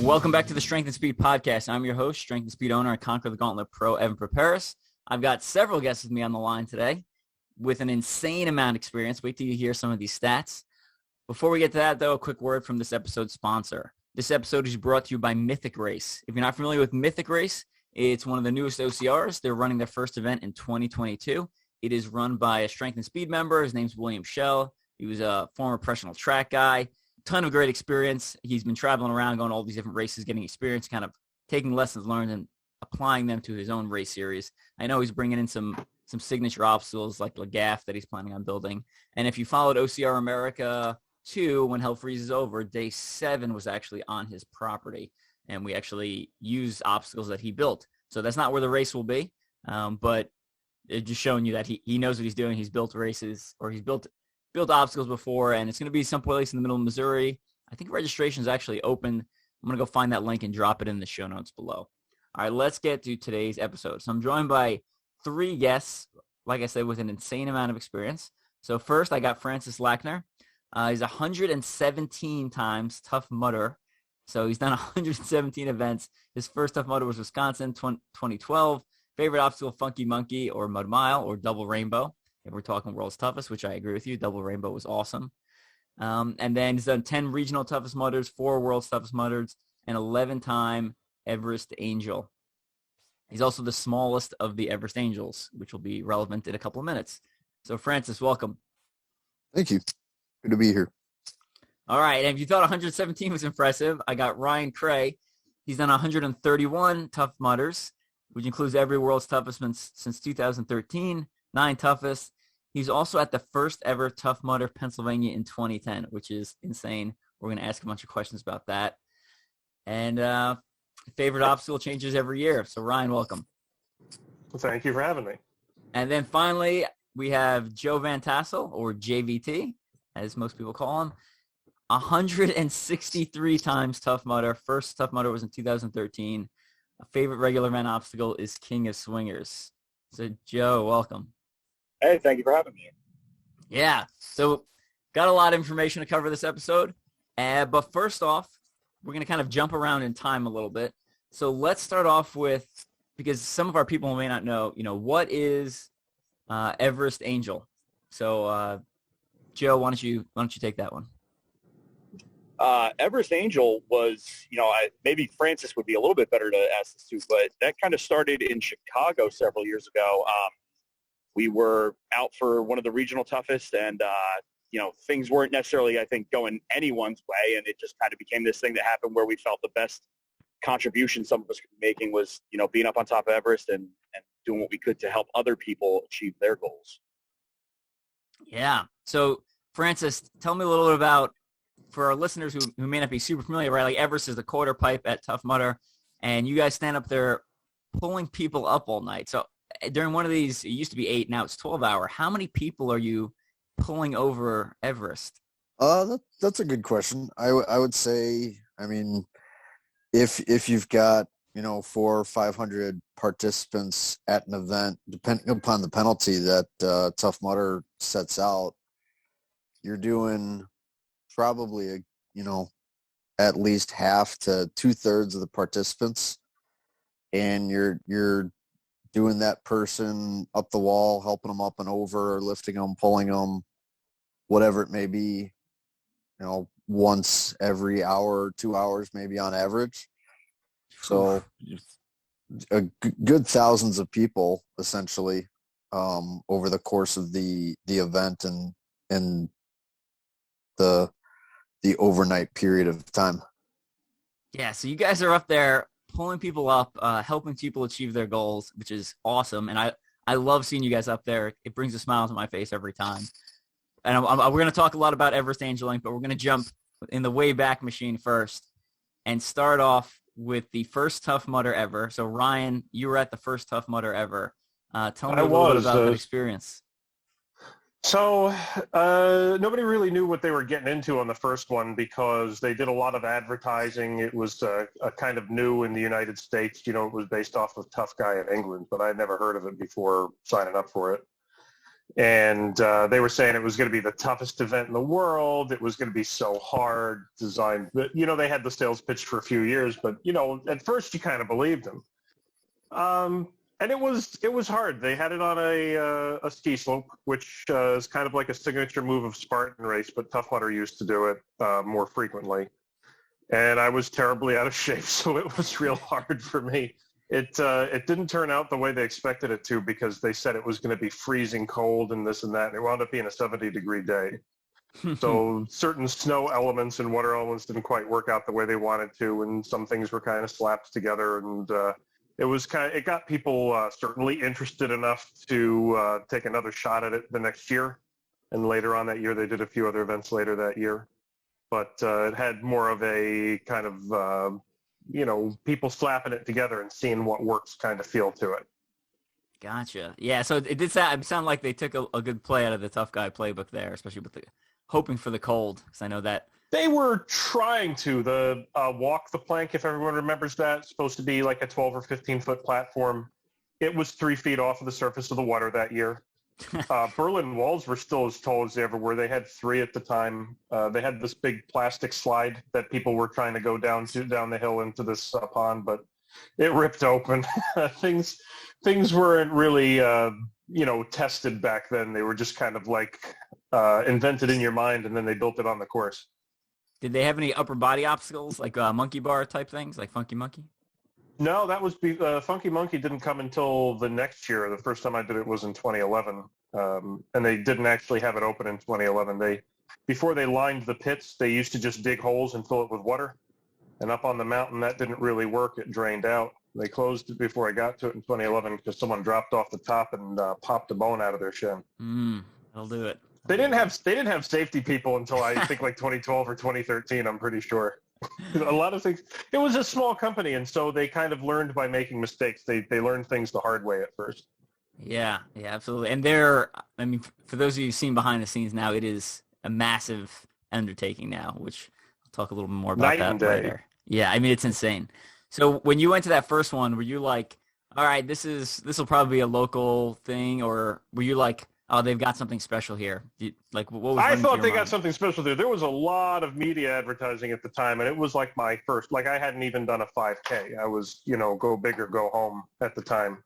Welcome back to the Strength and Speed Podcast. I'm your host, Strength and Speed owner and Conquer the Gauntlet Pro, Evan Perperis. I've got several guests with me on the line today with an insane amount of experience. Wait till you hear some of these stats. Before we get to that, though, a quick word from this episode's sponsor. This episode is brought to you by Mythic Race. If you're not familiar with Mythic Race, it's one of the newest OCRs. They're running their first event in 2022. It is run by a Strength and Speed member. His name's William Schell. He was a former professional track guy. Ton of great experience. He's been traveling around, going to all these different races, getting experience, kind of taking lessons learned and applying them to his own race series. I know he's bringing in some signature obstacles like Lackner that he's planning on building. And if you followed OCR America 2, when Hell Freezes Over, day 7 was actually on his property, and we actually used obstacles that he built. So that's not where the race will be, but it's just showing you that he knows what he's doing. He's built races, or he's built obstacles before, and it's going to be someplace in the middle of Missouri. I think registration is actually open. I'm going to go find that link and drop it in the show notes below. All right, let's get to today's episode. So I'm joined by 3 guests, like I said, with an insane amount of experience. So first, I got Francis Lackner. He's 117 times Tough Mudder. So he's done 117 events. His first Tough Mudder was Wisconsin 2012. Favorite obstacle, Funky Monkey or Mud Mile or Double Rainbow. If we're talking world's toughest, which I agree with you, Double Rainbow was awesome. And then he's done 10 regional toughest mudders, 4 world's toughest mudders, and 11-time Everest Angel. He's also the smallest of the Everest Angels, which will be relevant in a couple of minutes. So, Francis, welcome. Thank you. Good to be here. All right, and if you thought 117 was impressive, I got Ryan Creagh. He's done 131 tough mudders, which includes every world's toughest since 2013, 9 toughest. He's also at the first ever Tough Mudder Pennsylvania in 2010, which is insane. We're going to ask a bunch of questions about that. And favorite obstacle changes every year. So, Ryan, welcome. Well, thank you for having me. And then finally, we have Joe Van Tassel, or JVT, as most people call him. 163 times Tough Mudder. First Tough Mudder was in 2013. A favorite regular event obstacle is King of Swingers. So, Joe, welcome. Hey, thank you for having me. Yeah, so got a lot of information to cover this episode. But first off, we're going to kind of jump around in time a little bit. So let's start off with, because some of our people may not know, what is Everest Angel? So, Joe, why don't you take that one? Everest Angel was, maybe Francis would be a little bit better to ask this to, but that kind of started in Chicago several years ago. We were out for one of the regional toughest, and, things weren't necessarily, I think, going anyone's way, and it just kind of became this thing that happened where we felt the best contribution some of us could be making was, being up on top of Everest and doing what we could to help other people achieve their goals. Yeah. So, Francis, tell me a little bit about, for our listeners who may not be super familiar, right? Like Everest is the quarter pipe at Tough Mudder, and you guys stand up there pulling people up all night. So during one of these, it used to be 8, now it's 12-hour. How many people are you pulling over Everest? That's a good question. I would say, if you've got 400 or 500 participants at an event, depending upon the penalty that Tough Mudder sets out, you're doing probably at least half to 2/3 of the participants, and you're doing that person up the wall, helping them up and over, lifting them, pulling them, whatever it may be, once every hour, 2 hours, maybe on average. So a good thousands of people essentially over the course of the event and the overnight period of time. Yeah, so you guys are up there pulling people up, helping people achieve their goals, which is awesome. And I love seeing you guys up there. It brings a smile to my face every time. And we're going to talk a lot about Everest Angeling, but we're going to jump in the way back machine first and start off with the first Tough Mudder ever. So, Ryan, you were at the first Tough Mudder ever. Tell me a little bit about that experience. So nobody really knew what they were getting into on the first one because they did a lot of advertising. It was a kind of new in the United States. It was based off of Tough Guy in England, but I'd never heard of it before signing up for it. And they were saying it was going to be the toughest event in the world. It was going to be so hard designed. But, they had the sales pitch for a few years, but, at first you kind of believed them. And it was hard. They had it on a ski slope, which is kind of like a signature move of Spartan Race, but Tough Mudder used to do it more frequently. And I was terribly out of shape, so it was real hard for me. It didn't turn out the way they expected it to, because they said it was going to be freezing cold and this and that, and it wound up being a 70-degree day. So certain snow elements and water elements didn't quite work out the way they wanted to, and some things were kind of slapped together, and it got people certainly interested enough to take another shot at it the next year. And later on that year, they did a few other events later that year. But it had more of a kind of, people slapping it together and seeing what works kind of feel to it. Gotcha. Yeah, so it did sound like they took a good play out of the tough guy playbook there, especially with hoping for the cold, because I know that. They were trying to. The walk the plank, if everyone remembers that, supposed to be like a 12 or 15-foot platform. It was 3 feet off of the surface of the water that year. Berlin walls were still as tall as they ever were. They had 3 at the time. They had this big plastic slide that people were trying to go down the hill into this pond, but it ripped open. Things weren't really, tested back then. They were just kind of like invented in your mind, and then they built it on the course. Did they have any upper body obstacles, like monkey bar type things, like Funky Monkey? No, that was Funky Monkey didn't come until the next year. The first time I did it was in 2011, and they didn't actually have it open in 2011. Before they lined the pits, they used to just dig holes and fill it with water. And up on the mountain, that didn't really work. It drained out. They closed it before I got to it in 2011 because someone dropped off the top and popped a bone out of their shin. That'll do it. They didn't have safety people until I think like 2012 or 2013. I'm pretty sure. A lot of things. It was a small company, and so they kind of learned by making mistakes. They learned things the hard way at first. Yeah, absolutely. And for those of you who've seen behind the scenes now, it is a massive undertaking now, which I'll talk a little bit more about that later. Yeah, it's insane. So when you went to that first one, were you like, all right, this will probably be a local thing, or were you like, oh, they've got something special here? What was I thought they got something special there. There was a lot of media advertising at the time, and it was like my first, I hadn't even done a 5K. I was, go big or go home at the time.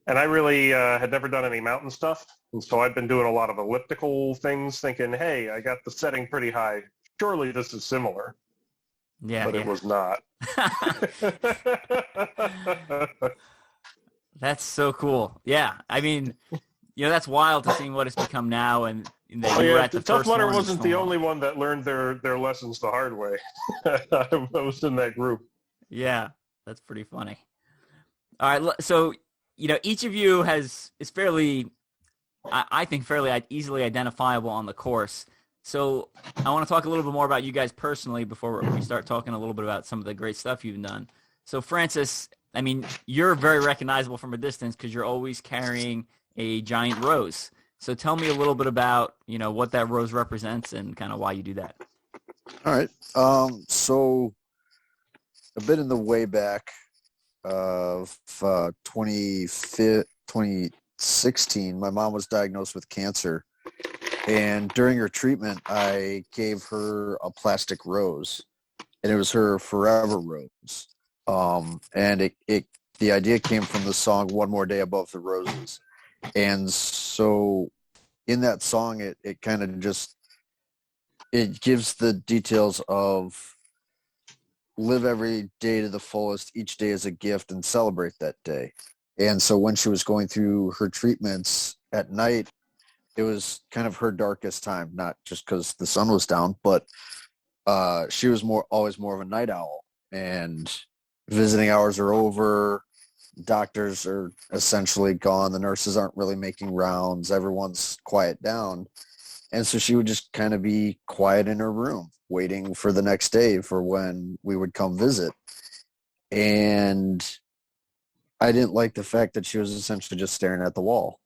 And I really had never done any mountain stuff. And so I'd been doing a lot of elliptical things, thinking, hey, I got the setting pretty high. Surely this is similar. Yeah. But it was not. That's so cool. Yeah. That's wild to see what it's become now. And the Tough Mudder wasn't the only one that learned their lessons the hard way. I was in that group. Yeah, that's pretty funny. All right, so each of you is fairly, I think, fairly easily identifiable on the course. So I want to talk a little bit more about you guys personally before we start talking a little bit about some of the great stuff you've done. So Francis, you're very recognizable from a distance because you're always carrying a giant rose. So tell me a little bit about, what that rose represents and kind of why you do that. All right. So a bit in the way back of 2016, my mom was diagnosed with cancer. And during her treatment, I gave her a plastic rose, and it was her forever rose. And the idea came from the song "One More Day Above the Roses." And so in that song, it kind of it gives the details of live every day to the fullest, each day is a gift, and celebrate that day. And so when she was going through her treatments at night, it was kind of her darkest time, not just because the sun was down, but she was always more of a night owl, and visiting hours are over. Doctors are essentially gone. The nurses aren't really making rounds. Everyone's quiet down. And so she would just kind of be quiet in her room, waiting for the next day for when we would come visit. And I didn't like the fact that she was essentially just staring at the wall.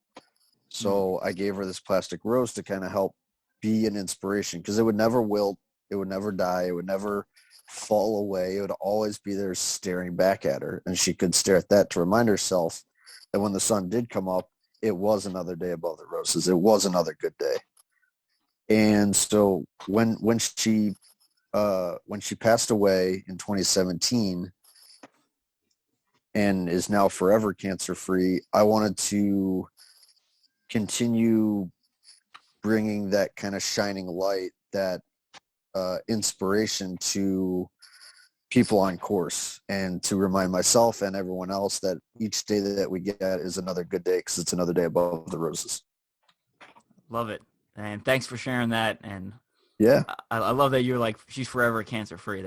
So I gave her this plastic rose to kind of help be an inspiration, because it would never wilt. It would never die. It would never fall away. It would always be there staring back at her. And she could stare at that to remind herself that when the sun did come up, it was another day above the roses. It was another good day. And so when she passed away in 2017 and is now forever cancer-free, I wanted to continue bringing that kind of shining light, that inspiration to people on course, and to remind myself and everyone else that each day that we get is another good day, because it's another day above the roses. Love it. And thanks for sharing that. And yeah, I love that you're like, she's forever cancer free.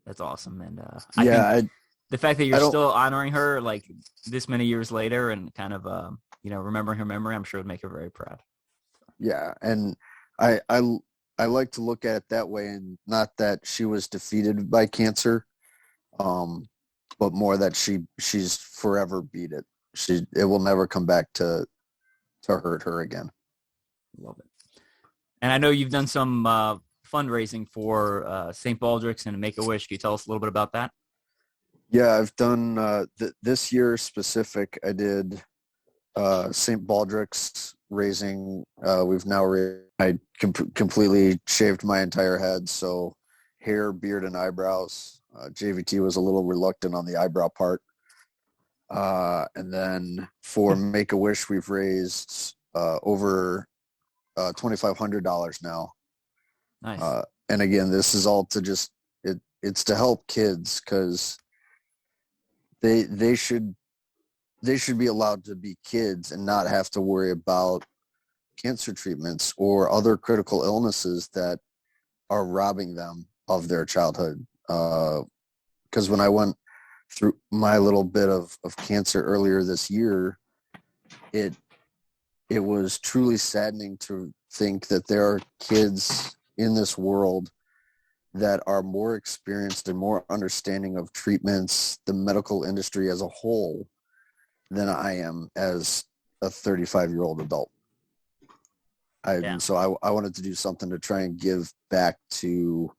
That's awesome. And I think the fact that you're still honoring her like this many years later and kind of remembering her memory, I'm sure would make her very proud. Yeah, and I like to look at it that way, and not that she was defeated by cancer, but more that she's forever beat it. It will never come back to hurt her again. Love it. And I know you've done some fundraising for St. Baldrick's and Make-A-Wish. Can you tell us a little bit about that? Yeah, I've done this year specific. I did St. Baldrick's raising. We've now I completely shaved my entire head, so hair, beard, and eyebrows. JVT was a little reluctant on the eyebrow part. And then for Make-A-Wish, we've raised over $2,500 now. Nice. And again, this is all to it's to help kids, because they should be allowed to be kids and not have to worry about cancer treatments or other critical illnesses that are robbing them of their childhood. Because when I went through my little bit of cancer earlier this year, it was truly saddening to think that there are kids in this world that are more experienced and more understanding of treatments, the medical industry as a whole, than I am as a 35-year-old adult. So I wanted to do something to try and give back to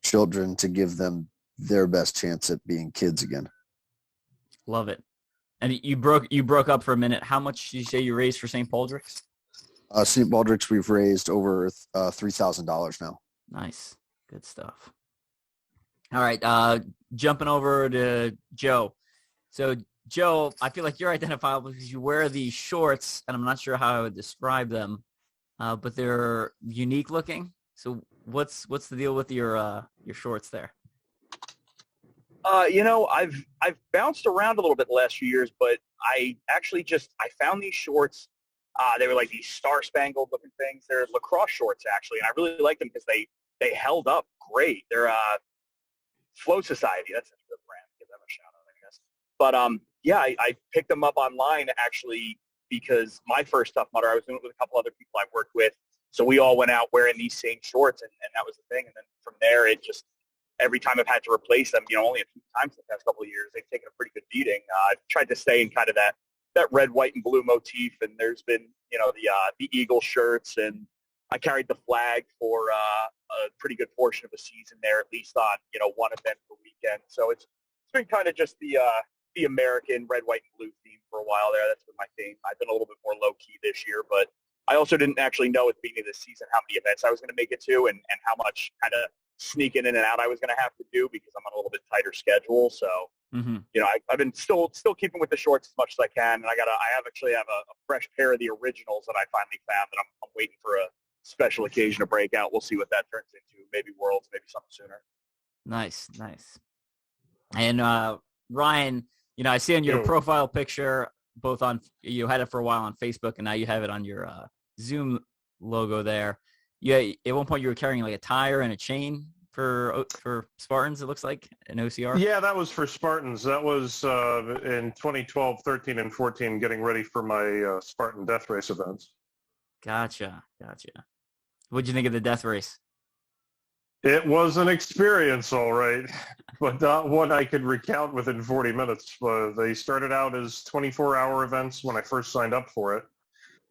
children, to give them their best chance at being kids again. Love it. And you broke up for a minute. How much did you say you raised for St. Baldrick's? St. Baldrick's, we've raised over $3,000 now. Nice. Good stuff. All right. Jumping over to Joe. So, Joe, I feel like you're identifiable because you wear these shorts, and I'm not sure how I would describe them, but they're unique looking. So what's the deal with your shorts there? I've bounced around a little bit the last few years, but I actually I found these shorts. They were like these star-spangled looking things. They're lacrosse shorts, actually, and I really like them because they held up great. They're Flow Society. That's a good brand. Give them a shout out, I guess. But I picked them up online actually because my first Tough Mudder, I was doing it with a couple other people I worked with. So we all went out wearing these same shorts, and that was the thing. And then from there, it just, every time I've had to replace them, only a few times in the past couple of years, they've taken a pretty good beating. I've tried to stay in kind of that red, white, and blue motif, and there's been, the Eagle shirts, and I carried the flag for a pretty good portion of the season there, at least on, one event per weekend. So it's been kind of just the American red, white, and blue theme for a while there. That's been my theme. I've been a little bit more low-key this year, but I also didn't actually know at the beginning of the season how many events I was going to make it to and how much kind of sneaking in and out I was going to have to do because I'm on a little bit tighter schedule. So, I've been still keeping with the shorts as much as I can. And I actually have a fresh pair of the originals that I finally found that I'm waiting for a special occasion to break out. We'll see what that turns into. Maybe Worlds, maybe something sooner. Nice. And Ryan, I see on your profile picture, both on, you had it for a while on Facebook, and now you have it on your Zoom logo there. Yeah, at one point you were carrying like a tire and a chain for Spartans, it looks like, an OCR. Yeah, that was for Spartans. That was in 2012, 13, and 14, getting ready for my Spartan Death Race events. Gotcha. What'd you think of the Death Race? It was an experience, all right, but not one I could recount within 40 minutes. They started out as 24-hour events when I first signed up for it.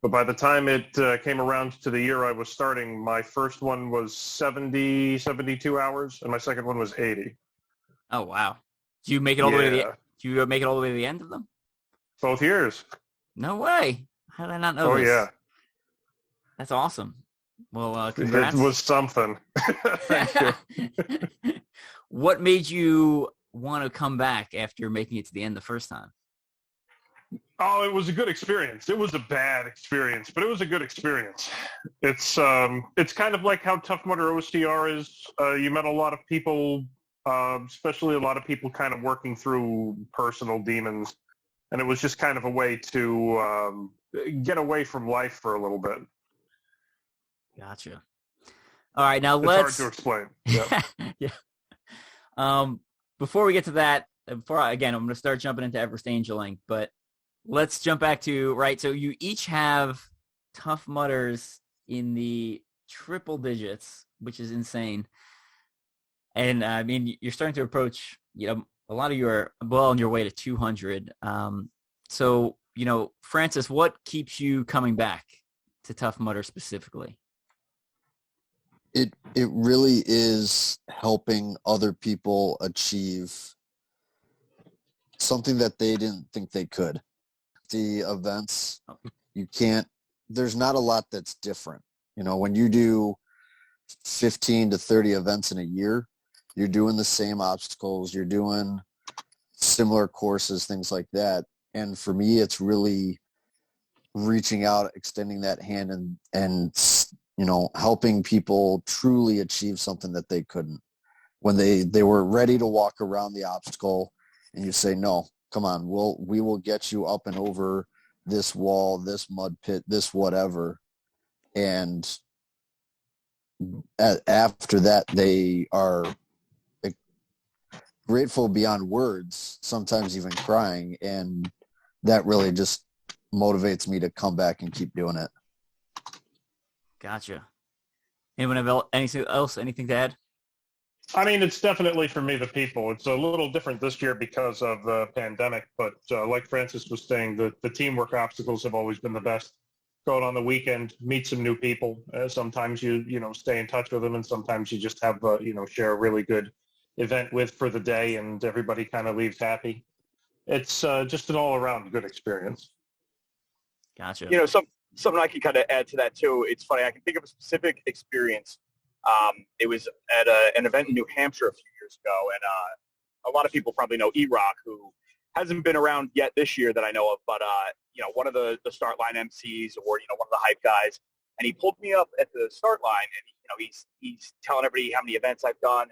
But by the time it came around to the year I was starting, my first one was 72 hours, and my second one was 80. Oh, wow. Do you make it all the way to the end of them? Both years. No way. How did I not know Oh, this? yeah. That's awesome. Well, congrats. It was something. Thank you. What made you want to come back after making it to the end the first time? Oh, it was a good experience. It was a bad experience, but it was a good experience. It's kind of like how Tough Mudder OCR is. You met a lot of people, especially a lot of people kind of working through personal demons, and it was just kind of a way to get away from life for a little bit. Gotcha. All right, now it's let's. Hard to explain. Yep. Yeah. Before we get to that, I'm going to start jumping into Everest Angeling, but let's jump back to, right, so you each have Tough Mudders in the triple digits, which is insane. And, I mean, you're starting to approach, a lot of you are well on your way to 200. So, Francis, what keeps you coming back to Tough Mudder specifically? It really is helping other people achieve something that they didn't think they could. The events, there's not a lot that's different. When you do 15 to 30 events in a year, you're doing the same obstacles, you're doing similar courses, things like that. And for me, it's really reaching out, extending that hand and helping people truly achieve something that they couldn't. When they were ready to walk around the obstacle and you say, no, come on, we will get you up and over this wall, this mud pit, this whatever. And after that, they are grateful beyond words, sometimes even crying. And that really just motivates me to come back and keep doing it. Gotcha. Anyone have anything to add? I mean, it's definitely for me the people. It's a little different this year because of the pandemic, but like Francis was saying, the teamwork obstacles have always been the best. Go out on the weekend, meet some new people. Sometimes you stay in touch with them, and sometimes you just have share a really good event for the day, and everybody kind of leaves happy. It's just an all-around good experience. Gotcha. Something I can kind of add to that too. It's funny. I can think of a specific experience. It was at an event in New Hampshire a few years ago, and a lot of people probably know E-Rock, who hasn't been around yet this year that I know of, but one of the start line MCs or one of the hype guys, and he pulled me up at the start line, and he's telling everybody how many events I've done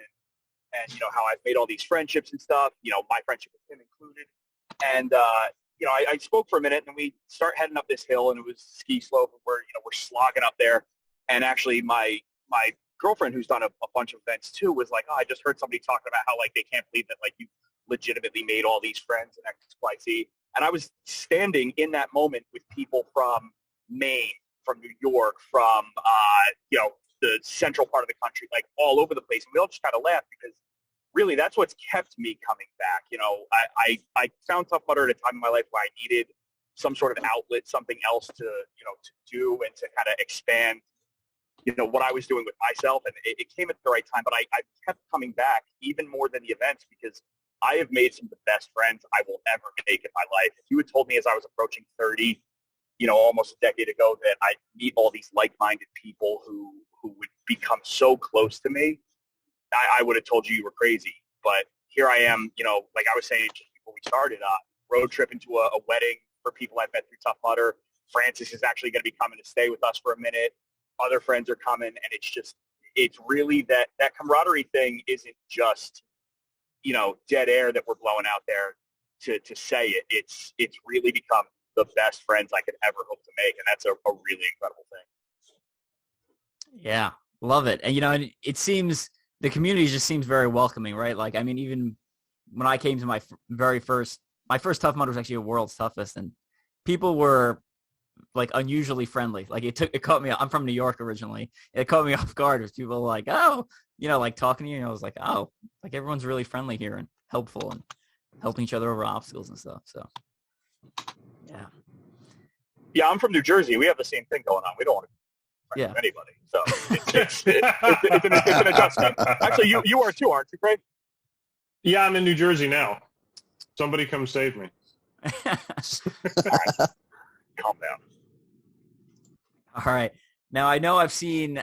and how I've made all these friendships and stuff. My friendship with him included, and I spoke for a minute, and we start heading up this hill, and it was ski slope, and we're slogging up there. And actually, my girlfriend, who's done a bunch of events too, was like, "Oh, I just heard somebody talking about how they can't believe that you legitimately made all these friends and X, Y, Z." And I was standing in that moment with people from Maine, from New York, from the central part of the country, all over the place, and we all just kind of laughed because really, that's what's kept me coming back. I found Tough Mudder at a time in my life where I needed some sort of outlet, something else to do and to kind of expand, what I was doing with myself. And it came at the right time, but I kept coming back even more than the events because I have made some of the best friends I will ever make in my life. If you had told me as I was approaching 30, almost a decade ago, that I'd meet all these like-minded people who would become so close to me, I would have told you were crazy. But here I am, like I was saying just before we started, road trip into a wedding for people I've met through Tough Mudder. Francis is actually going to be coming to stay with us for a minute. Other friends are coming, and it's really that camaraderie thing isn't just, dead air that we're blowing out there to say it. It's really become the best friends I could ever hope to make, and that's a really incredible thing. Yeah, love it. And, it seems the community just seems very welcoming, right? Even when I came to my first Tough Mudder was actually a World's Toughest, and people were unusually friendly. It caught me. I'm from New York originally. It caught me off guard. As people were like, oh, talking to you. And I was like, oh, everyone's really friendly here and helpful and helping each other over obstacles and stuff. So, yeah. Yeah, I'm from New Jersey. We have the same thing going on. We don't want to with anybody. So it's an adjustment. Actually, you are too, aren't you, Creagh? Yeah, I'm in New Jersey now. Somebody come save me. calm down. All right. Now, I know I've seen,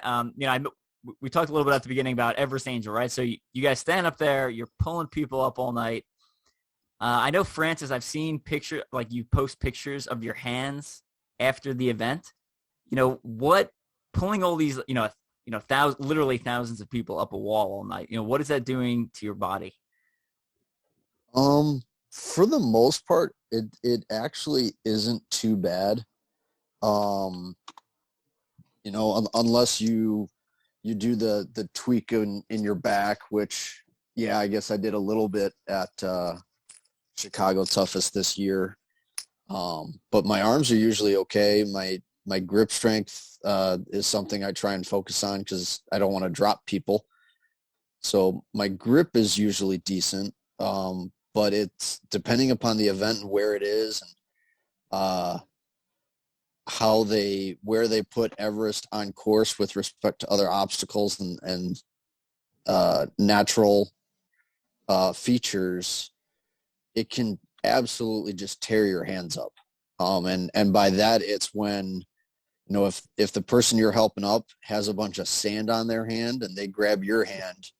we talked a little bit at the beginning about Everest Angel, right? So you guys stand up there, you're pulling people up all night. I know, Francis, I've seen you post pictures of your hands after the event. Pulling all these, literally thousands of people up a wall all night, what is that doing to your body? For the most part, it actually isn't too bad. Unless you do the tweak in your back, which, yeah, I guess I did a little bit at Chicago Toughest this year. But my arms are usually okay. My grip strength is something I try and focus on because I don't want to drop people. So my grip is usually decent, but it's depending upon the event and where it is, and where they put Everest on course with respect to other obstacles and natural features. It can absolutely just tear your hands up. And by that, it's when, if the person you're helping up has a bunch of sand on their hand and they grab your hand,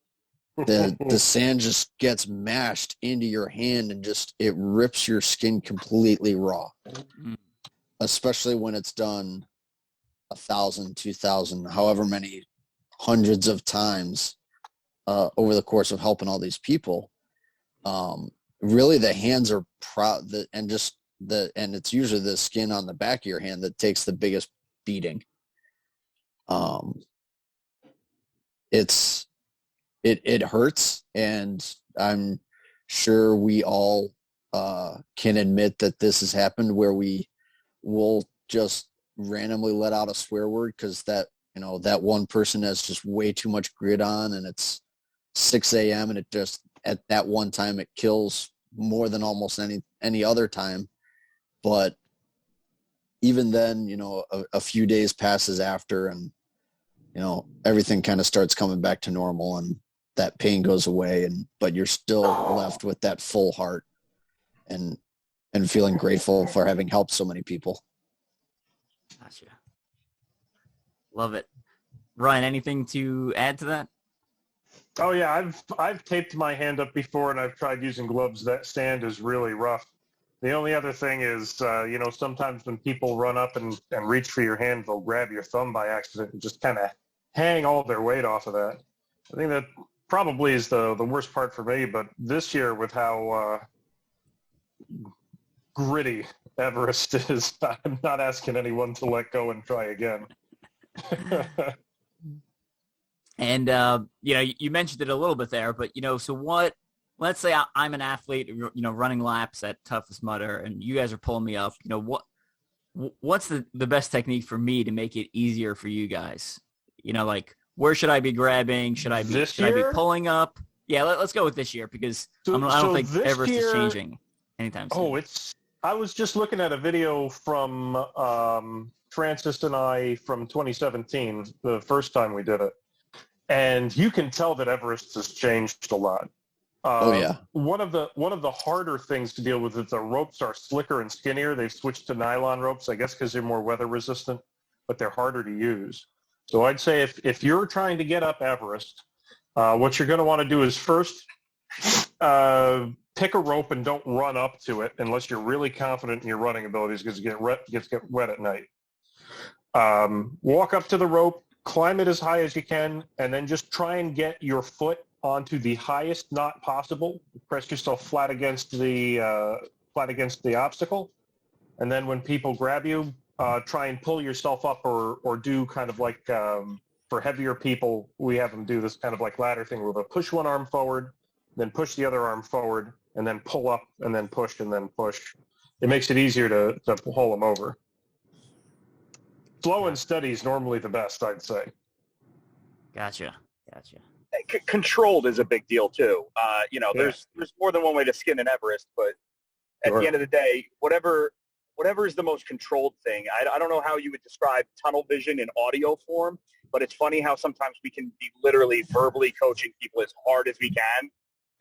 the sand just gets mashed into your hand and it rips your skin completely raw. Especially when it's done 1,000, 2,000, however many hundreds of times over the course of helping all these people. Really, the hands are and it's usually the skin on the back of your hand that takes the biggest beating. It hurts, and I'm sure we all can admit that this has happened where we'll just randomly let out a swear word because that one person has just way too much grit on, and it's 6 a.m. and it just, at that one time, it kills more than almost any other time. But even then, a few days passes after, and everything kind of starts coming back to normal, and that pain goes away, but you're still left with that full heart and feeling grateful for having helped so many people. Gotcha. Love it. Ryan, anything to add to that? Oh yeah, I've taped my hand up before, and I've tried using gloves. That sand is really rough. The only other thing is, sometimes when people run up and reach for your hand, they'll grab your thumb by accident and just kind of hang all their weight off of that. I think that probably is the worst part for me. But this year, with how gritty Everest is, I'm not asking anyone to let go and try again. And, you mentioned it a little bit there, but, so let's say I'm an athlete, running laps at Toughest Mudder, and you guys are pulling me up, what's the best technique for me to make it easier for you guys? Where should I be grabbing? Should I be pulling up? Yeah, let's go with this year, because I don't think Everest is changing anytime soon. I was just looking at a video from Francis and I from 2017, the first time we did it. And you can tell that Everest has changed a lot. One of the harder things to deal with is the ropes are slicker and skinnier. They've switched to nylon ropes, I guess because they're more weather resistant, but they're harder to use. So I'd say if you're trying to get up Everest, what you're going to want to do is first pick a rope and don't run up to it unless you're really confident in your running abilities, because it gets wet at night. Walk up to the rope, climb it as high as you can, and then just try and get your foot onto the highest knot possible. Press yourself flat against the obstacle, and then when people grab you, try and pull yourself up, or do kind of like for heavier people, we have them do this kind of like ladder thing where they'll push one arm forward, then push the other arm forward, and then pull up, and then push, and then push. It makes it easier to pull them over. Slow and steady is normally the best, I'd say. Gotcha. Controlled is a big deal too. There's more than one way to skin an Everest, but at the end of the day, whatever is the most controlled thing. I don't know how you would describe tunnel vision in audio form, but it's funny how sometimes we can be literally verbally coaching people as hard as we can,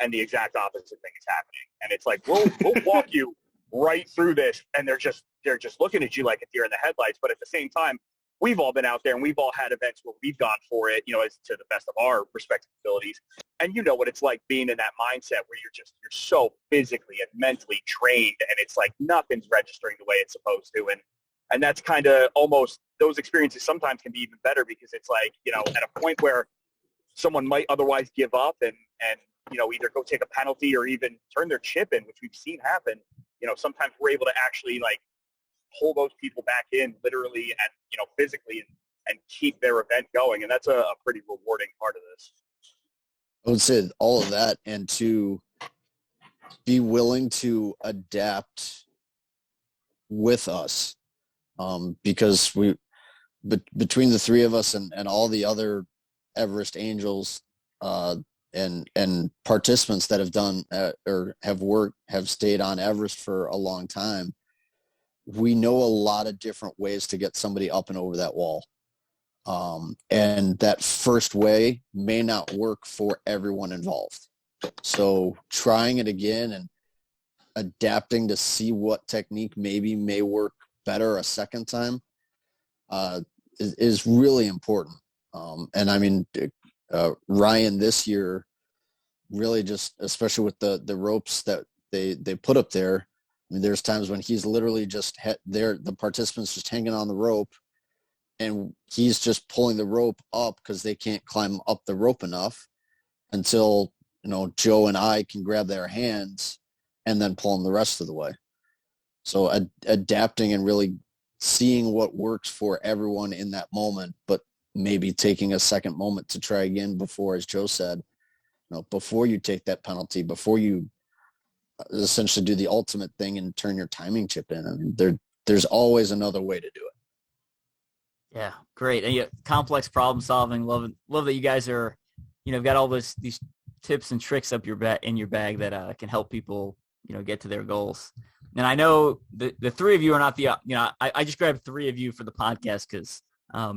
and the exact opposite thing is happening. And it's like, we'll walk you right through this, and they're just looking at you like a deer in the headlights. But at the same time, we've all been out there and we've all had events where we've gone for it, as to the best of our respective abilities. And you know what it's like being in that mindset where you're so physically and mentally trained, and it's like nothing's registering the way it's supposed to. And that's kind of almost, those experiences sometimes can be even better, because it's like, at a point where someone might otherwise give up and either go take a penalty or even turn their chip in, which we've seen happen. Sometimes we're able to actually like pull those people back in literally and, physically and keep their event going. And that's a pretty rewarding part of this. I would say all of that, and to be willing to adapt with us, because between the three of us and all the other Everest Angels and participants that have done or have stayed on Everest for a long time, we know a lot of different ways to get somebody up and over that wall. And that first way may not work for everyone involved. So trying it again and adapting to see what technique maybe may work better a second time is really important. And I mean, Ryan this year really just, especially with the ropes that they put up there, I mean, there's times when he's literally just the participants just hanging on the rope, and he's just pulling the rope up because they can't climb up the rope enough until, Joe and I can grab their hands and then pull them the rest of the way. So adapting and really seeing what works for everyone in that moment, but maybe taking a second moment to try again before, as Joe said, before you take that penalty, before you essentially do the ultimate thing and turn your timing chip in. I mean, there's always another way to do it. Yeah, great. And complex problem solving. Love that you guys are, got all these tips and tricks up in your bag that can help people, get to their goals. And I know the three of you are not I just grabbed three of you for the podcast because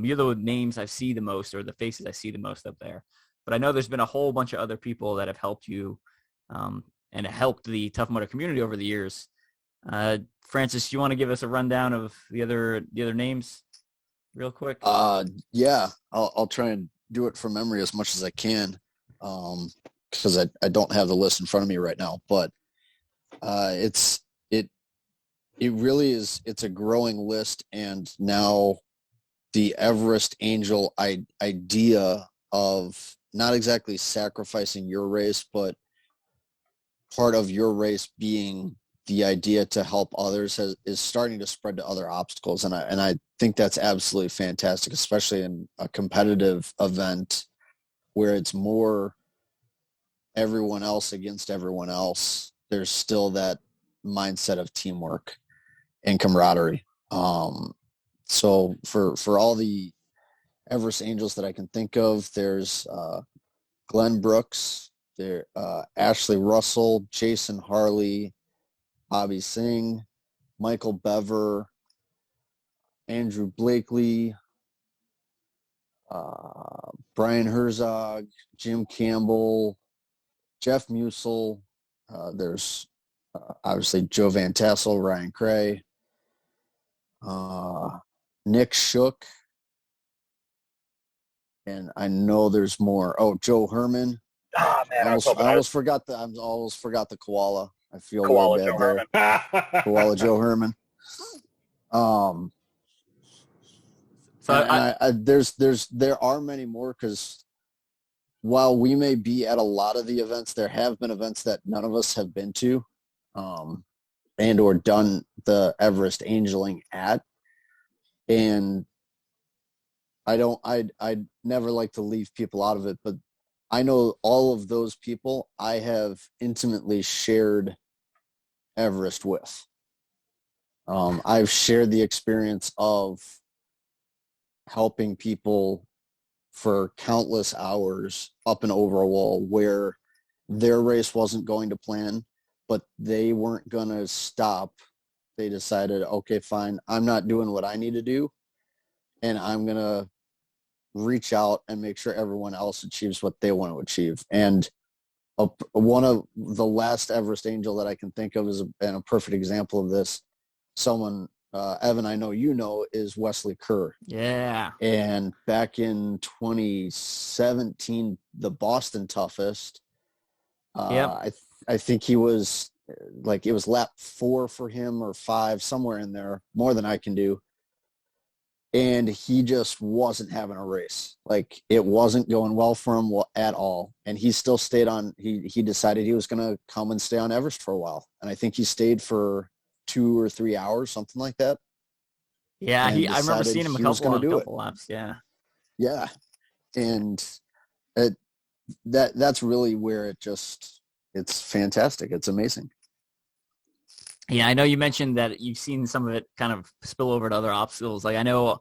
you're the names I see the most, or the faces I see the most up there. But I know there's been a whole bunch of other people that have helped you and helped the Tough Mudder community over the years. Francis, you want to give us a rundown of the other names real quick? Yeah, I'll try and do it from memory as much as I can, because I don't have the list in front of me right now. But it really is. It's a growing list, and now the Everest Angel idea of not exactly sacrificing your race, but part of your race being the idea to help others is starting to spread to other obstacles. And I think that's absolutely fantastic, especially in a competitive event where it's more everyone else against everyone else. There's still that mindset of teamwork and camaraderie. So for all the Everest Angels that I can think of, there's Glenn Brooks, there Ashley Russell, Jason Harley, Bobby Singh, Michael Bever, Andrew Blakely, Brian Herzog, Jim Campbell, Jeff Musil. There's obviously Joe Van Tassel, Ryan Creagh, Nick Shook, and I know there's more. Oh, Joe Herman. Ah, man, I almost forgot the koala. I feel Koala really Joe bad there. Herman. Koala Joe Herman. So there are many more, because while we may be at a lot of the events, there have been events that none of us have been to, and or done the Everest Angeling at. And I'd never like to leave people out of it, but I know all of those people I have intimately shared Everest with. I've shared the experience of helping people for countless hours up and over a wall where their race wasn't going to plan, but they weren't going to stop. They decided, okay, fine, I'm not doing what I need to do, and I'm going to reach out and make sure everyone else achieves what they want to achieve. And one of the last Everest Angel that I can think of is a perfect example of this. Someone, Evan, I know you know, is Wesley Kerr. Yeah. And back in 2017, the Boston Toughest, I think he was like, it was lap 4 for him or 5, somewhere in there, more than I can do. And he just wasn't having a race. Like, it wasn't going well for him at all. And he still stayed on. He decided he was going to come and stay on Everest for a while. And I think he stayed for 2 or 3 hours, something like that. Yeah, I remember seeing him a couple laps. Yeah. Yeah. And that's really where it's fantastic. It's amazing. Yeah, I know you mentioned that you've seen some of it kind of spill over to other obstacles. Like, I know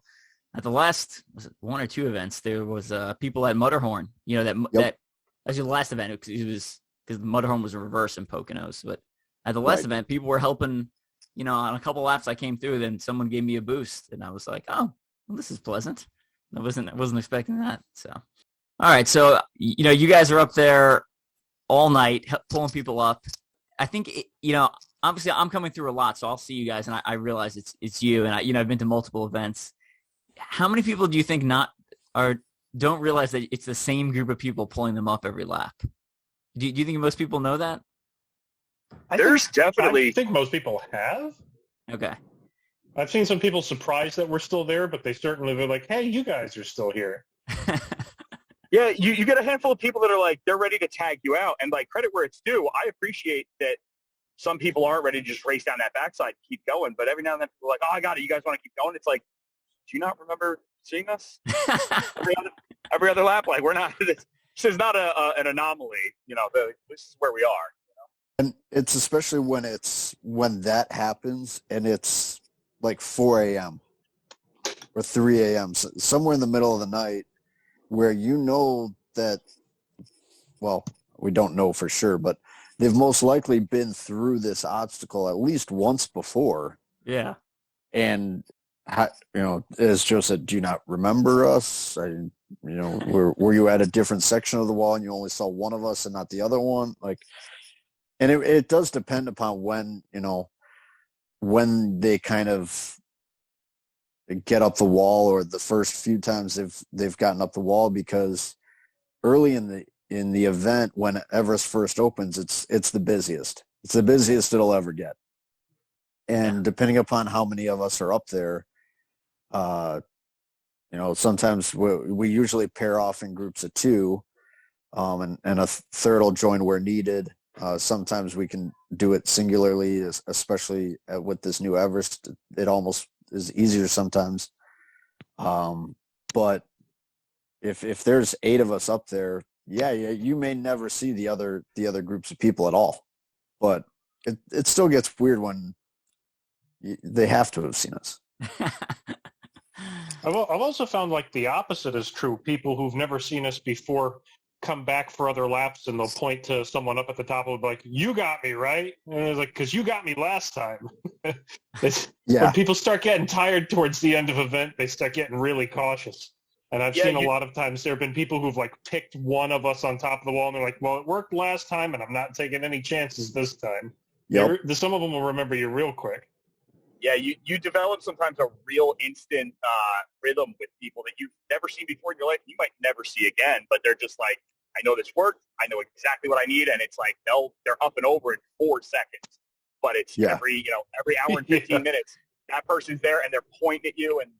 at the last, was it 1 or 2 events, there was people at Mudderhorn, you know, that actually the last event, because the Mudderhorn was in reverse in Poconos. But at the last event, people were helping, you know, on a couple laps I came through, then someone gave me a boost. And I was like, oh, well, this is pleasant. I wasn't expecting that. So, all right. So, you know, you guys are up there all night pulling people up. I think, you know, obviously I'm coming through a lot, so I'll see you guys, and I realize it's you, and I've been to multiple events. How many people do you think don't realize that it's the same group of people pulling them up every lap? Do you think most people know that? I think most people have. Okay. I've seen some people surprised that we're still there, but they're like, hey, you guys are still here. Yeah, you get a handful of people that are like, they're ready to tag you out. And like, credit where it's due, I appreciate that some people aren't ready to just race down that backside and keep going. But every now and then people are like, oh, I got it. You guys want to keep going? It's like, do you not remember seeing us every other lap? Like, we're not, this is not an anomaly. You know, this is where we are. You know? And it's especially when that happens and it's like 4 a.m. or 3 a.m., somewhere in the middle of the night, where you know that, well, we don't know for sure, but they've most likely been through this obstacle at least once before. Yeah. And, you know, as Joe said, do you not remember us? You know, were you at a different section of the wall and you only saw one of us and not the other one? Like, and it does depend upon when, you know, when they kind of get up the wall, or the first few times they've gotten up the wall, because early in the event, when Everest first opens, it's the busiest. It's the busiest it'll ever get. And depending upon how many of us are up there, you know, sometimes we usually pair off in groups of 2, and a third will join where needed. Sometimes we can do it singularly, especially with this new Everest. It almost is easier sometimes. But if there's 8 of us up there, yeah, you may never see the other groups of people at all. But it still gets weird when they have to have seen us. I've also found like the opposite is true. People who've never seen us before come back for other laps, and they'll point to someone up at the top and be like, you got me, right? And it's like, because you got me last time. When people start getting tired towards the end of an event, they start getting really cautious. And I've seen a lot of times there have been people who've like picked one of us on top of the wall, and they're like, well, it worked last time, and I'm not taking any chances this time. Yep. Some of them will remember you real quick. Yeah, you develop sometimes a real instant rhythm with people that you've never seen before in your life. You might never see again, but they're just like, I know this worked. I know exactly what I need, and it's like they're up and over in 4 seconds. But it's every hour and 15 minutes, that person's there and they're pointing at you, and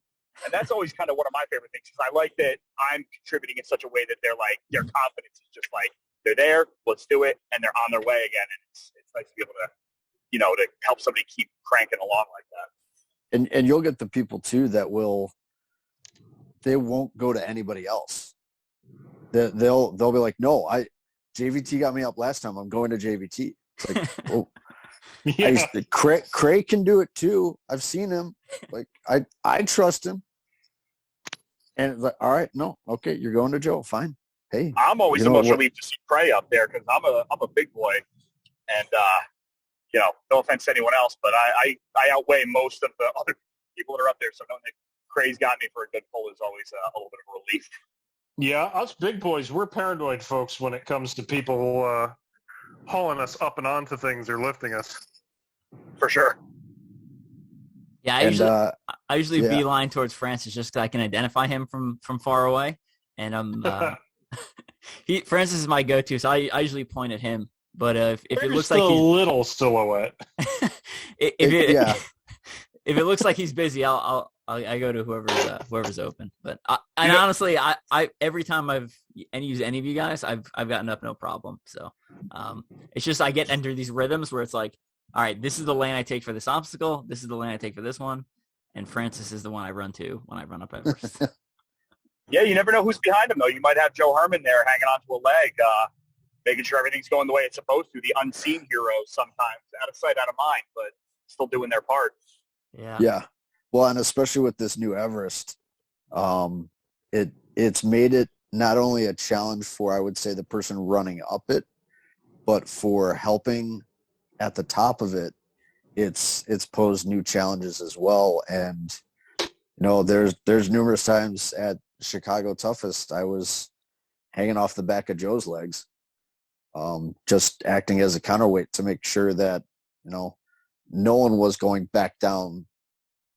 that's always kind of one of my favorite things, because I like that I'm contributing in such a way that they're like, their confidence is just like, they're there, let's do it, and they're on their way again, and it's nice to be able to, you know, to help somebody keep cranking along like that. And you'll get the people too that they won't go to anybody else. They'll be like, no, JVT got me up last time, I'm going to JVT. It's like, oh, Creagh can do it too. I've seen him. Like, I trust him. And it's like, all right, no, okay, you're going to Joe, fine. Hey, I'm always the most relieved to see Creagh up there, because I'm a big boy, and you know, no offense to anyone else, but I outweigh most of the other people that are up there. So knowing that Creagh's got me for a good pull is always a little bit of a relief. Yeah, us big boys, we're paranoid folks when it comes to people hauling us up and onto things or lifting us. For sure. Yeah, I usually beeline towards Francis just because I can identify him from far away, and Francis is my go-to, so I usually point at him. But if it looks like a little silhouette, if it looks like he's busy, I go to whoever's open. But honestly, I every time I've used any of you guys, I've gotten up no problem. So it's just I get into these rhythms where it's like, all right, this is the lane I take for this obstacle. This is the lane I take for this one. And Francis is the one I run to when I run up Everest. Yeah, you never know who's behind him, though. You might have Joe Herman there hanging onto a leg, making sure everything's going the way it's supposed to. The unseen heroes sometimes, out of sight, out of mind, but still doing their part. Yeah. Yeah. Well, and especially with this new Everest, it's made it not only a challenge for, I would say, the person running up it, but for helping at the top of it, it's posed new challenges as well. And there's numerous times at Chicago Toughest I was hanging off the back of Joe's legs, just acting as a counterweight to make sure that no one was going back down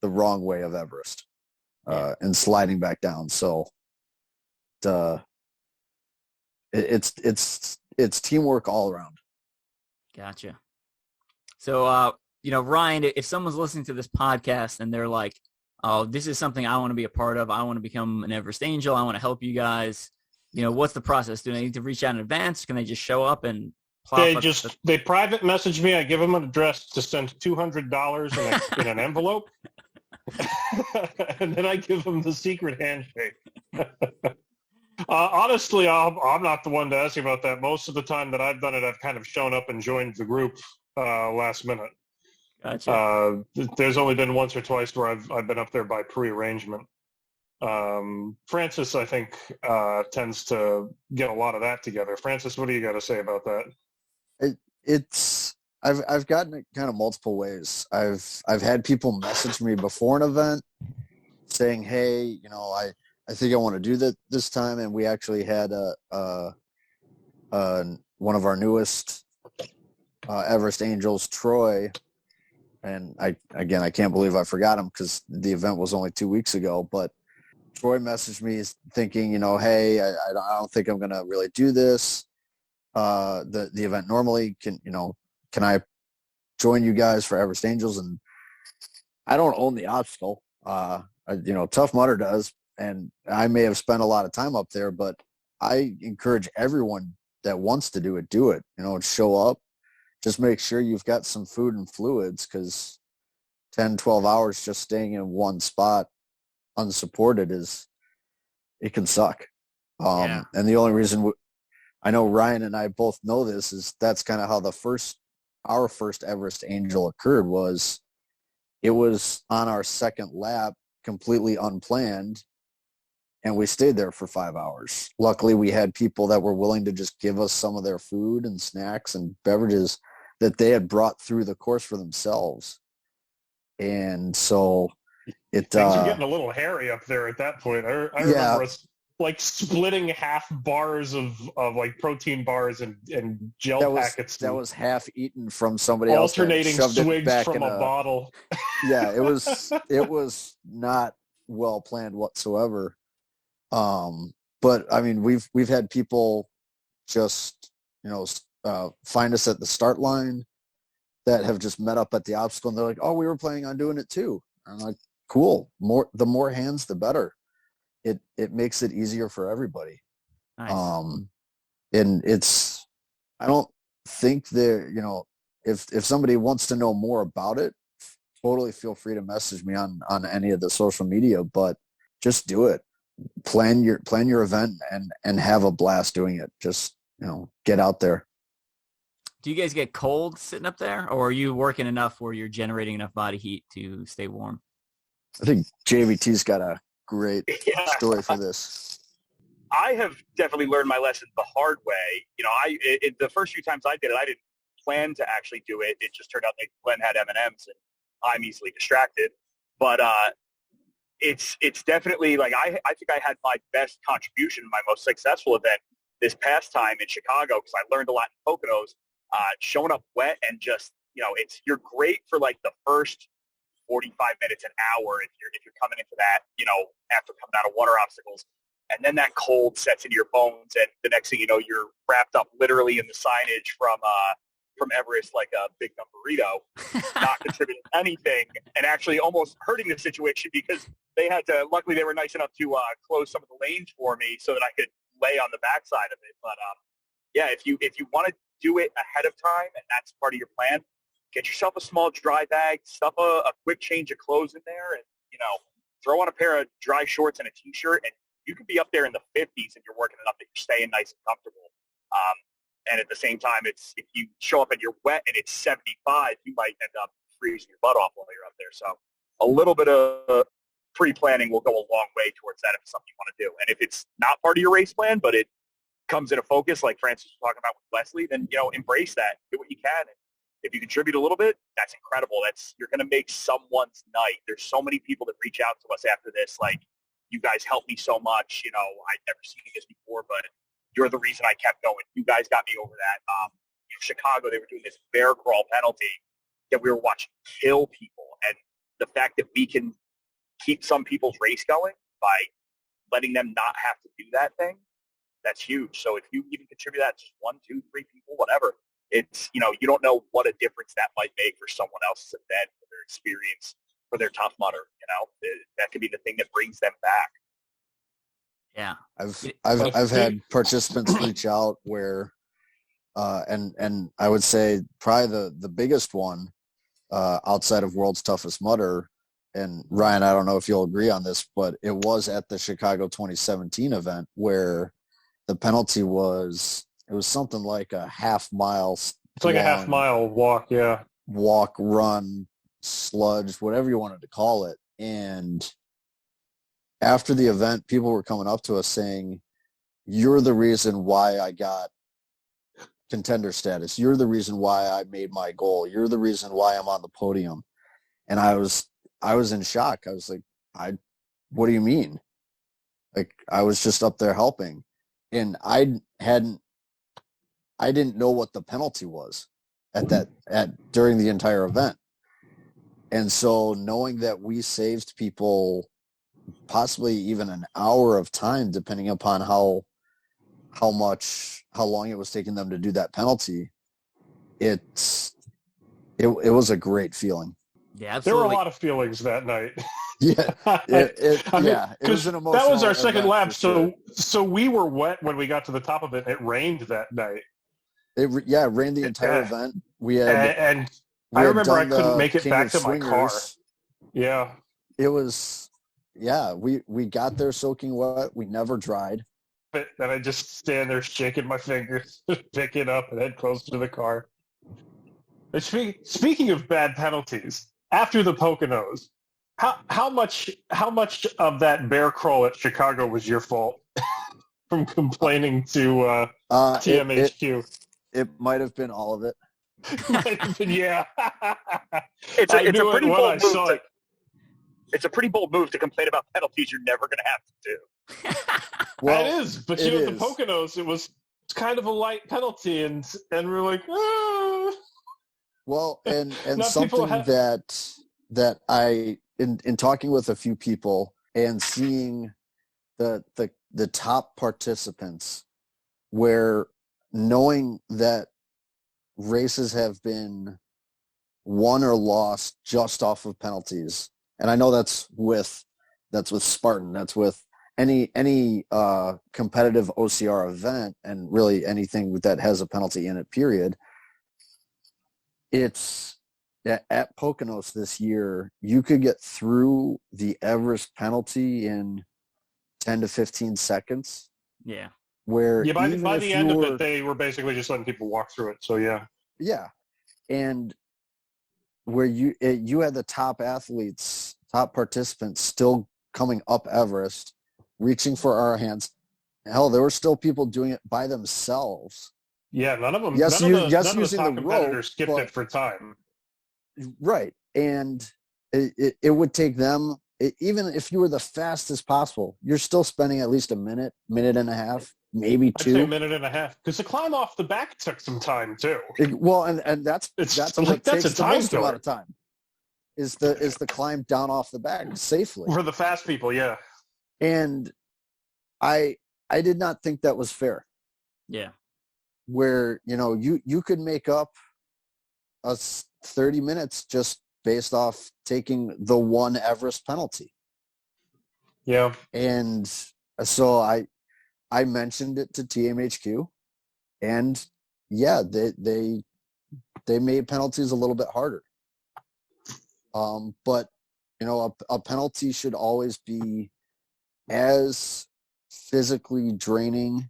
the wrong way of Everest and sliding back down. So it's teamwork all around. Gotcha. So, Ryan, if someone's listening to this podcast and they're like, oh, this is something I want to be a part of, I want to become an Everest Angel, I want to help you guys, what's the process? Do they need to reach out in advance? Can they just show up and plop they private message me. I give them an address to send $200 in an envelope. And then I give them the secret handshake. Honestly, I'm not the one to ask you about that. Most of the time that I've done it, I've kind of shown up and joined the group last minute. Gotcha. There's only been once or twice where I've been up there by pre-arrangement. Francis, I think, tends to get a lot of that together. Francis, what do you got to say about that? I've gotten it kind of multiple ways. I've had people message me before an event saying, hey, I think I want to do that this time. And we actually had one of our newest Everest Angels, Troy, and I can't believe I forgot him because the event was only 2 weeks ago, but Troy messaged me thinking, hey, I don't think I'm going to really do this. The event normally can I join you guys for Everest Angels? And I don't own the obstacle. Tough Mudder does. And I may have spent a lot of time up there, but I encourage everyone that wants to do it, show up. Just make sure you've got some food and fluids, because 10, 12 hours just staying in one spot unsupported it can suck. And the only reason I know Ryan and I both know this is that's kind of how our first Everest Angel occurred. It was on our second lap, completely unplanned, and we stayed there for 5 hours. Luckily, we had people that were willing to just give us some of their food and snacks and beverages that they had brought through the course for themselves. And so things are getting a little hairy up there at that point. I remember us like splitting half bars of like protein bars and gel packets. That was half eaten from somebody else. Alternating swigs from a bottle. Yeah, it was not well planned whatsoever. But I mean, we've had people just, find us at the start line that have just met up at the obstacle, and they're like, oh, we were planning on doing it too. And I'm like, cool. The more hands, the better. It makes it easier for everybody. Nice. And I don't think if somebody wants to know more about it, totally feel free to message me on any of the social media, but just do it. Plan your event and have a blast doing it. Just, get out there. Do you guys get cold sitting up there, or are you working enough where you're generating enough body heat to stay warm? I think JVT's got a great story for this. I have definitely learned my lesson the hard way. The first few times I did it, I didn't plan to actually do it. It just turned out like Glenn had M&Ms and I'm easily distracted. But it's definitely like I think I had my best contribution, my most successful event this past time in Chicago, because I learned a lot in Poconos. showing up wet and just, you're great for like the first 45 minutes, an hour if you're coming into that, after coming out of water obstacles. And then that cold sets into your bones, and the next thing you know, you're wrapped up literally in the signage from Everest like a big dumb burrito, not contributing anything, and actually almost hurting the situation because luckily they were nice enough to close some of the lanes for me so that I could lay on the backside of it. But yeah, if you want to do it ahead of time and that's part of your plan, get yourself a small dry bag, stuff a quick change of clothes in there, and throw on a pair of dry shorts and a t-shirt, and you could be up there in the 50s and you're working enough that you're staying nice and comfortable. And at the same time, if you show up and you're wet and it's 75, you might end up freezing your butt off while you're up there. So a little bit of pre-planning will go a long way towards that if it's something you want to do. And if it's not part of your race plan, but it comes into focus, like Francis was talking about with Wesley, then, embrace that. Do what you can. And if you contribute a little bit, that's incredible. You're going to make someone's night. There's so many people that reach out to us after this, like, you guys helped me so much. I'd never seen this before, but you're the reason I kept going. You guys got me over that. Chicago, they were doing this bear crawl penalty that we were watching kill people. And the fact that we can keep some people's race going by letting them not have to do that thing, that's huge. So if you even contribute that to just 1, 2, 3 people, whatever, it's, you don't know what a difference that might make for someone else's event, for their experience, for their Tough Mudder. That could be the thing that brings them back. Yeah, I've had participants reach out where, and I would say probably the biggest one outside of World's Toughest Mudder, and Ryan, I don't know if you'll agree on this, but it was at the Chicago 2017 event where the penalty was something like a half mile. It's like a half mile walk, yeah. Walk, run, sludge, whatever you wanted to call it, and after the event, people were coming up to us saying, "You're the reason why I got contender status. You're the reason why I made my goal. You're the reason why I'm on the podium." And I was in shock. I was like, what do you mean? Like, I was just up there helping. And I didn't know what the penalty was during the entire event. And so knowing that we saved people possibly even an hour of time, depending upon how long it was taking them to do that penalty, it was a great feeling. Yeah, absolutely. There were a lot of feelings that night. Yeah, it was an emotional. That was our second lap, sure. so we were wet when we got to the top of it. It rained that night. It rained the entire event. I remember I couldn't make it back to my car. Yeah, it was. Yeah, we got there soaking wet. We never dried. But then I just stand there shaking my fingers, pick it up, and head closer to the car. And speaking of bad penalties, after the Poconos, how much of that bear crawl at Chicago was your fault from complaining to TMHQ? It might have been all of it. Might have been, yeah. It's a pretty bold move. It's a pretty bold move to complain about penalties you're never going to have to do. Well, it is, but the Poconos, it was kind of a light penalty, and we're like, ah. Well, and something that I in talking with a few people and seeing the top participants, where knowing that races have been won or lost just off of penalties. And I know that's with Spartan, that's with any competitive OCR event, and really anything that has a penalty in it, period. It's at Poconos this year, you could get through the Everest penalty in 10 to 15 seconds. Yeah. Where by the end of it, they were basically just letting people walk through it. So yeah. Yeah. And where you had the top athletes, top participants still coming up Everest, reaching for our hands. Hell, there were still people doing it by themselves. Yeah, none of them. Using none of the top competitors rope, skipped it for time. Right, and it would take them. Even if you were the fastest possible, you're still spending at least a minute and a half maybe I'd say a two. minute and a half, because the climb off the back took some time too. And that's That's what a takes the time most killer amount of time is the climb down off the back safely. for the fast people. Yeah, And I did not think that was fair. Yeah. Where you could make up 30 minutes just based off taking the one Everest penalty. yeah. And so I mentioned it to TMHQ, and yeah, they made penalties a little bit harder. But a penalty should always be as physically draining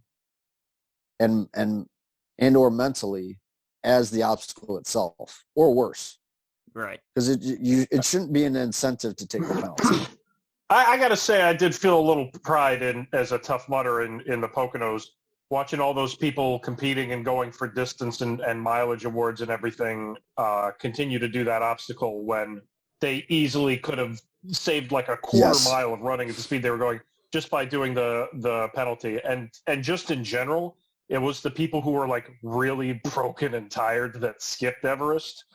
and or mentally as the obstacle itself, or worse. Right. Because it shouldn't be an incentive to take the penalty. I got to say, I did feel a little pride as a tough mudder in the Poconos, watching all those people competing and going for distance and mileage awards and everything continue to do that obstacle when they easily could have saved like a quarter mile of running at the speed they were going just by doing the penalty. And just in general, it was the people who were like really broken and tired that skipped Everest.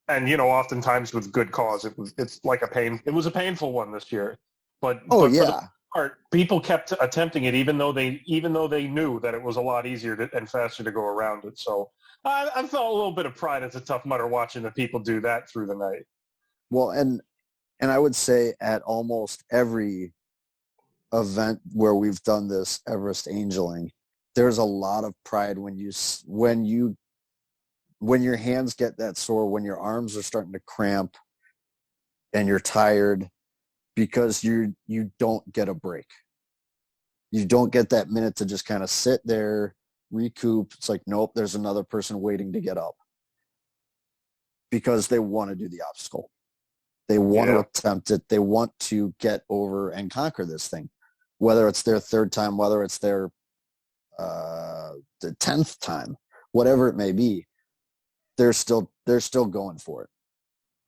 And, oftentimes with good cause. It's like it was a painful one this year. But for the most part, people kept attempting it, even though they knew that it was a lot easier and faster to go around it. So I felt a little bit of pride as a tough mudder watching the people do that through the night. Well, and I would say at almost every event where we've done this Everest angeling, there's a lot of pride when your hands get that sore, when your arms are starting to cramp, and you're tired. Because you don't get a break. You don't get that minute to just kind of sit there, recoup. It's like, nope, there's another person waiting to get up. Because they want to do the obstacle. They want to attempt it. They want to get over and conquer this thing. Whether it's their third time, whether it's their the 10th time, whatever it may be, they're still going for it.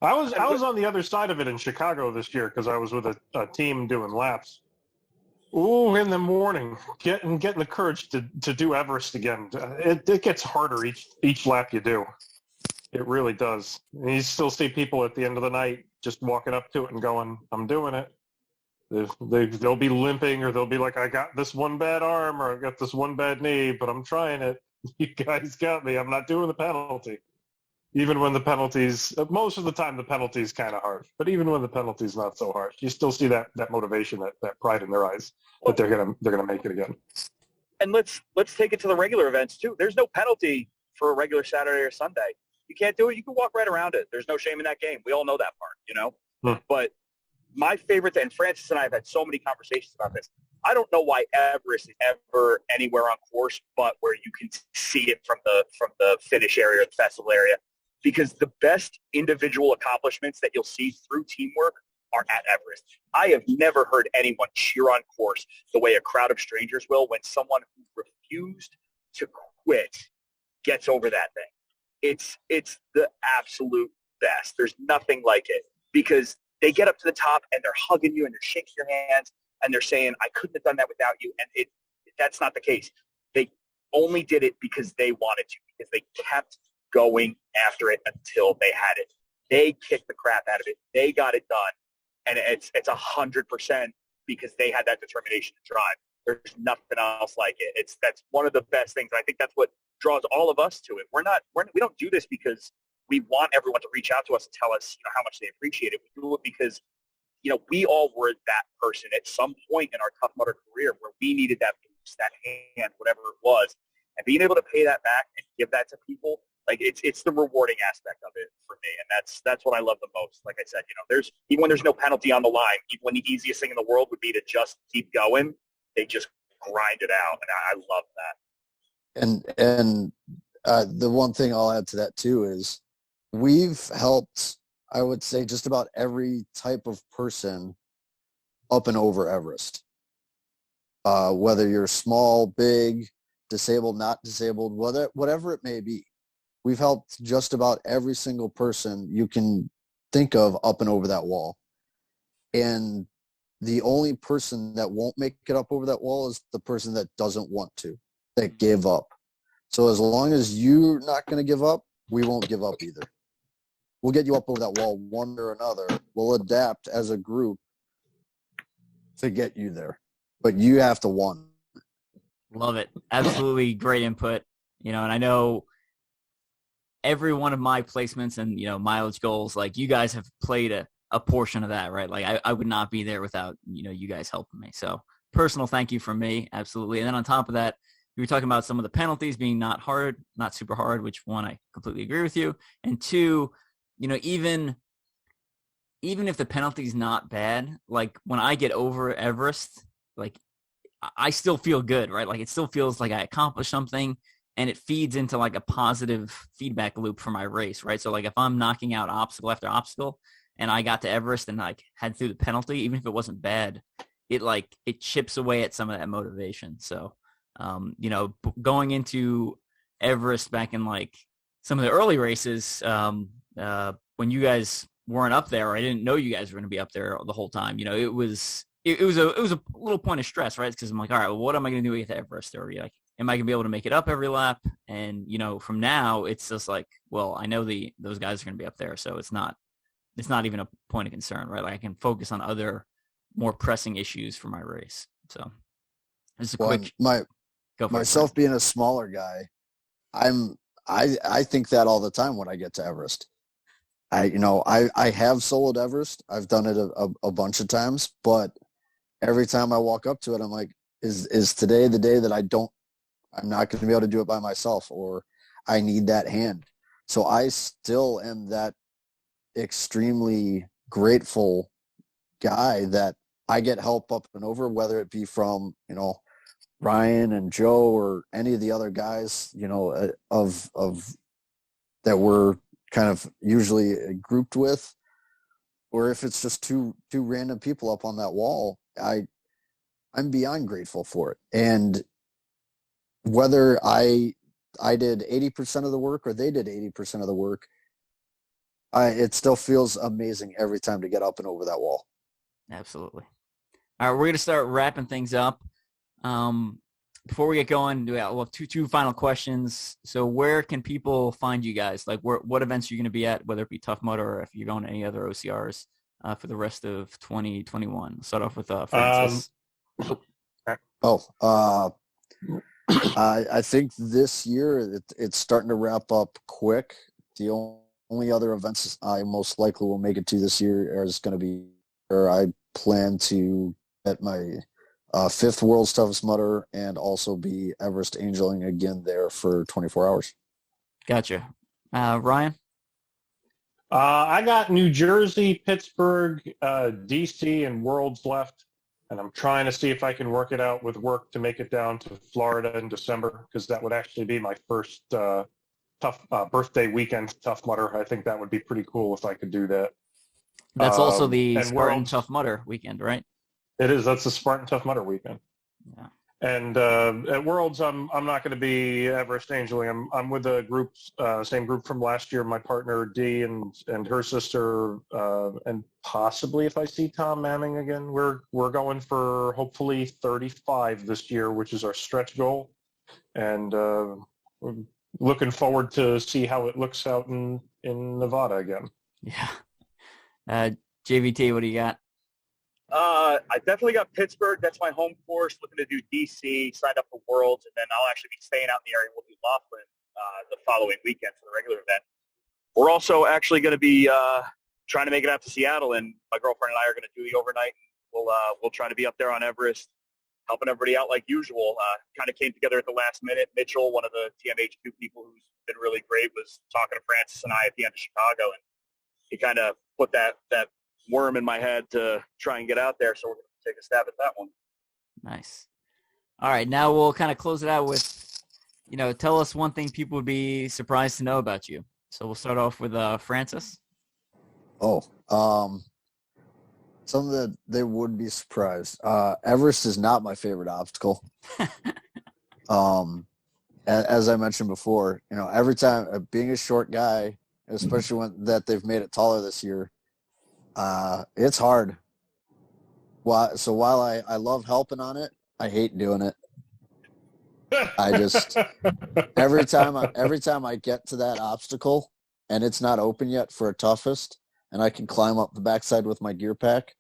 I was on the other side of it in Chicago this year because I was with a team doing laps. Ooh, in the morning, getting the courage to do Everest again. It gets harder each lap you do. It really does. And you still see people at the end of the night just walking up to it and going, "I'm doing it." They'll be limping, or they'll be like, "I got this one bad arm, or I got this one bad knee, but I'm trying it. You guys got me. I'm not doing the penalty." Even when the penalties, most of the time the penalty is kind of harsh, but even when the penalty is not so harsh, you still see that motivation, that pride in their eyes that they're gonna make it again. And let's take it to the regular events too. There's no penalty for a regular Saturday or Sunday. You can't do it. You can walk right around it. There's no shame in that game. We all know that part, But my favorite, and Francis and I have had so many conversations about this. I don't know why Everest is ever anywhere on course, but where you can see it from the finish area or the festival area. Because the best individual accomplishments that you'll see through teamwork are at Everest. I have never heard anyone cheer on course the way a crowd of strangers will when someone who refused to quit gets over that thing. It's the absolute best. There's nothing like it because they get up to the top and they're hugging you and they're shaking your hands and they're saying, "I couldn't have done that without you." And that's not the case. They only did it because they wanted to, because they kept going after it until they had it. They kicked the crap out of it. They got it done. And it's 100% because they had that determination to drive. There's nothing else like it. That's one of the best things. I think that's what draws all of us to it. We don't do this because we want everyone to reach out to us and tell us, how much they appreciate it. We do it because, we all were that person at some point in our Tough Mudder career where we needed that boost, that hand, whatever it was. And being able to pay that back and give that to people, like it's the rewarding aspect of it for me, and that's what I love the most. Like I said, there's even when there's no penalty on the line, even when the easiest thing in the world would be to just keep going, they just grind it out, and I love that. And the one thing I'll add to that too is we've helped, I would say, just about every type of person up and over Everest, whether you're small, big, disabled, not disabled, whatever it may be. We've helped just about every single person you can think of up and over that wall. And the only person that won't make it up over that wall is the person that doesn't want to. that give up. So as long as you're not going to give up, we won't give up either. We'll get you up over that wall one way or another. We'll adapt as a group to get you there. But you have to want. Love it. Absolutely great input. And I know every one of my placements and, mileage goals, like you guys have played a portion of that, right? Like I would not be there without, you guys helping me. So personal thank you from me. Absolutely. And then on top of that, you were talking about some of the penalties being not super hard, which one, I completely agree with you. And two, even if the penalty's not bad, like when I get over Everest, like I still feel good, right? Like it still feels like I accomplished something, and it feeds into like a positive feedback loop for my race, right? So like if I'm knocking out obstacle after obstacle and I got to Everest and like had through the penalty, even if it wasn't bad, it chips away at some of that motivation. So, going into Everest back in like some of the early races, when you guys weren't up there, or I didn't know you guys were going to be up there the whole time, it was a little point of stress, right? Because I'm like, all right, well, what am I going to do to get to Everest? Or like, am I going to be able to make it up every lap? And, from now it's just like, well, I know those guys are going to be up there. So it's not even a point of concern, right? Like I can focus on other more pressing issues for my race. So this is myself being a smaller guy, I think that all the time when I get to Everest. I have soloed Everest. I've done it a bunch of times, but every time I walk up to it, I'm like, is today the day that I'm not going to be able to do it by myself, or I need that hand. So I still am that extremely grateful guy that I get help up and over, whether it be from, Ryan and Joe or any of the other guys, of that we're kind of usually grouped with, or if it's just two random people up on that wall, I'm beyond grateful for it. And whether I did 80% of the work or they did 80% of the work, it still feels amazing every time to get up and over that wall. Absolutely. All right, we're going to start wrapping things up. Before we get going, we'll have two final questions. So where can people find you guys? Like what events are you going to be at, whether it be Tough Mudder or if you're going to any other OCRs for the rest of 2021? We'll start off with Francis. I think this year it's starting to wrap up quick. The only other events I most likely will make it to this year is going to be where I plan to get my fifth World's Toughest Mudder and also be Everest Angeling again there for 24 hours. Gotcha. Ryan? I got New Jersey, Pittsburgh, DC, and Worlds left. And I'm trying to see if I can work it out with work to make it down to Florida in December, because that would actually be my first tough birthday weekend Tough Mudder. I think that would be pretty cool if I could do that. That's also the Spartan Tough Mudder weekend, right? It is. That's the Spartan Tough Mudder weekend. Yeah. And at Worlds, I'm not going to be Everest Angeling. I'm with a group, same group from last year. My partner Dee and her sister, and possibly if I see Tom Manning again, we're going for hopefully 35 this year, which is our stretch goal. And we're looking forward to see how it looks out in Nevada again. Yeah. JVT, what do you got? I definitely got Pittsburgh. That's my home course. Looking to do DC, signed up for Worlds, and then I'll actually be staying out in the area. We'll do Laughlin the following weekend for the regular event. We're also actually going to be trying to make it out to Seattle, and my girlfriend and I are going to do the overnight. We'll try to be up there on Everest, helping everybody out like usual. Kind of came together at the last minute. Mitchell, one of the TMH2 people who's been really great, was talking to Francis and I at the end of Chicago, and he kind of put that worm in my head to try and get out there, so we're going to take a stab at that one. Nice. All right, now we'll kind of close it out with, tell us one thing people would be surprised to know about you. So we'll start off with Francis. Something that they would be surprised. Everest is not my favorite obstacle. As I mentioned before, every time, being a short guy, especially that they've made it taller this year, it's hard. So while I love helping on it, I hate doing it. I just every time I get to that obstacle and it's not open yet for a toughest, and I can climb up the backside with my gear pack,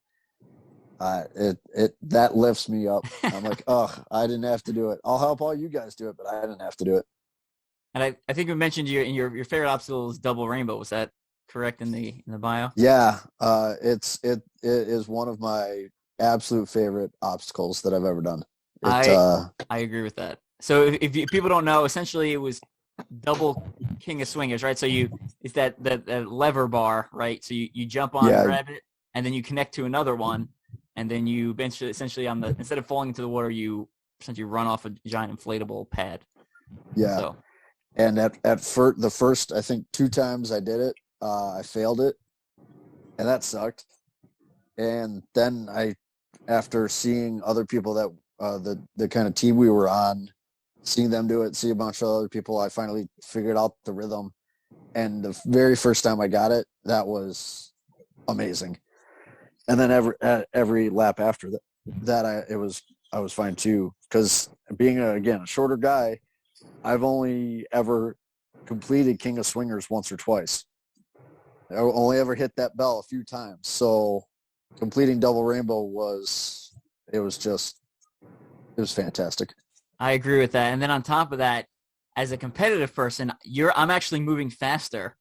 that lifts me up. I'm like, oh, I didn't have to do it. I'll help all you guys do it, but I didn't have to do it. And I think we mentioned your favorite obstacle is double rainbow. Was that correct in the bio? Yeah, it is one of my absolute favorite obstacles that I've ever done. I agree with that. So if people don't know, essentially it was double King of Swingers, right? So it's that lever bar, right? So you jump on, grab it, and then you connect to another one, and then you essentially instead of falling into the water, you essentially run off a giant inflatable pad. Yeah. So. And the first, I think 2 times I did it, I failed it, and that sucked. And then after seeing other people that the kind of team we were on, seeing them do it, see a bunch of other people, I finally figured out the rhythm. And the very first time I got it, that was amazing. And then every lap after that, I was fine too, because being a shorter guy, I've only ever completed King of Swingers once or twice. I only ever hit that bell a few times. So completing double rainbow was fantastic. I agree with that. And then on top of that, as a competitive person, I'm actually moving faster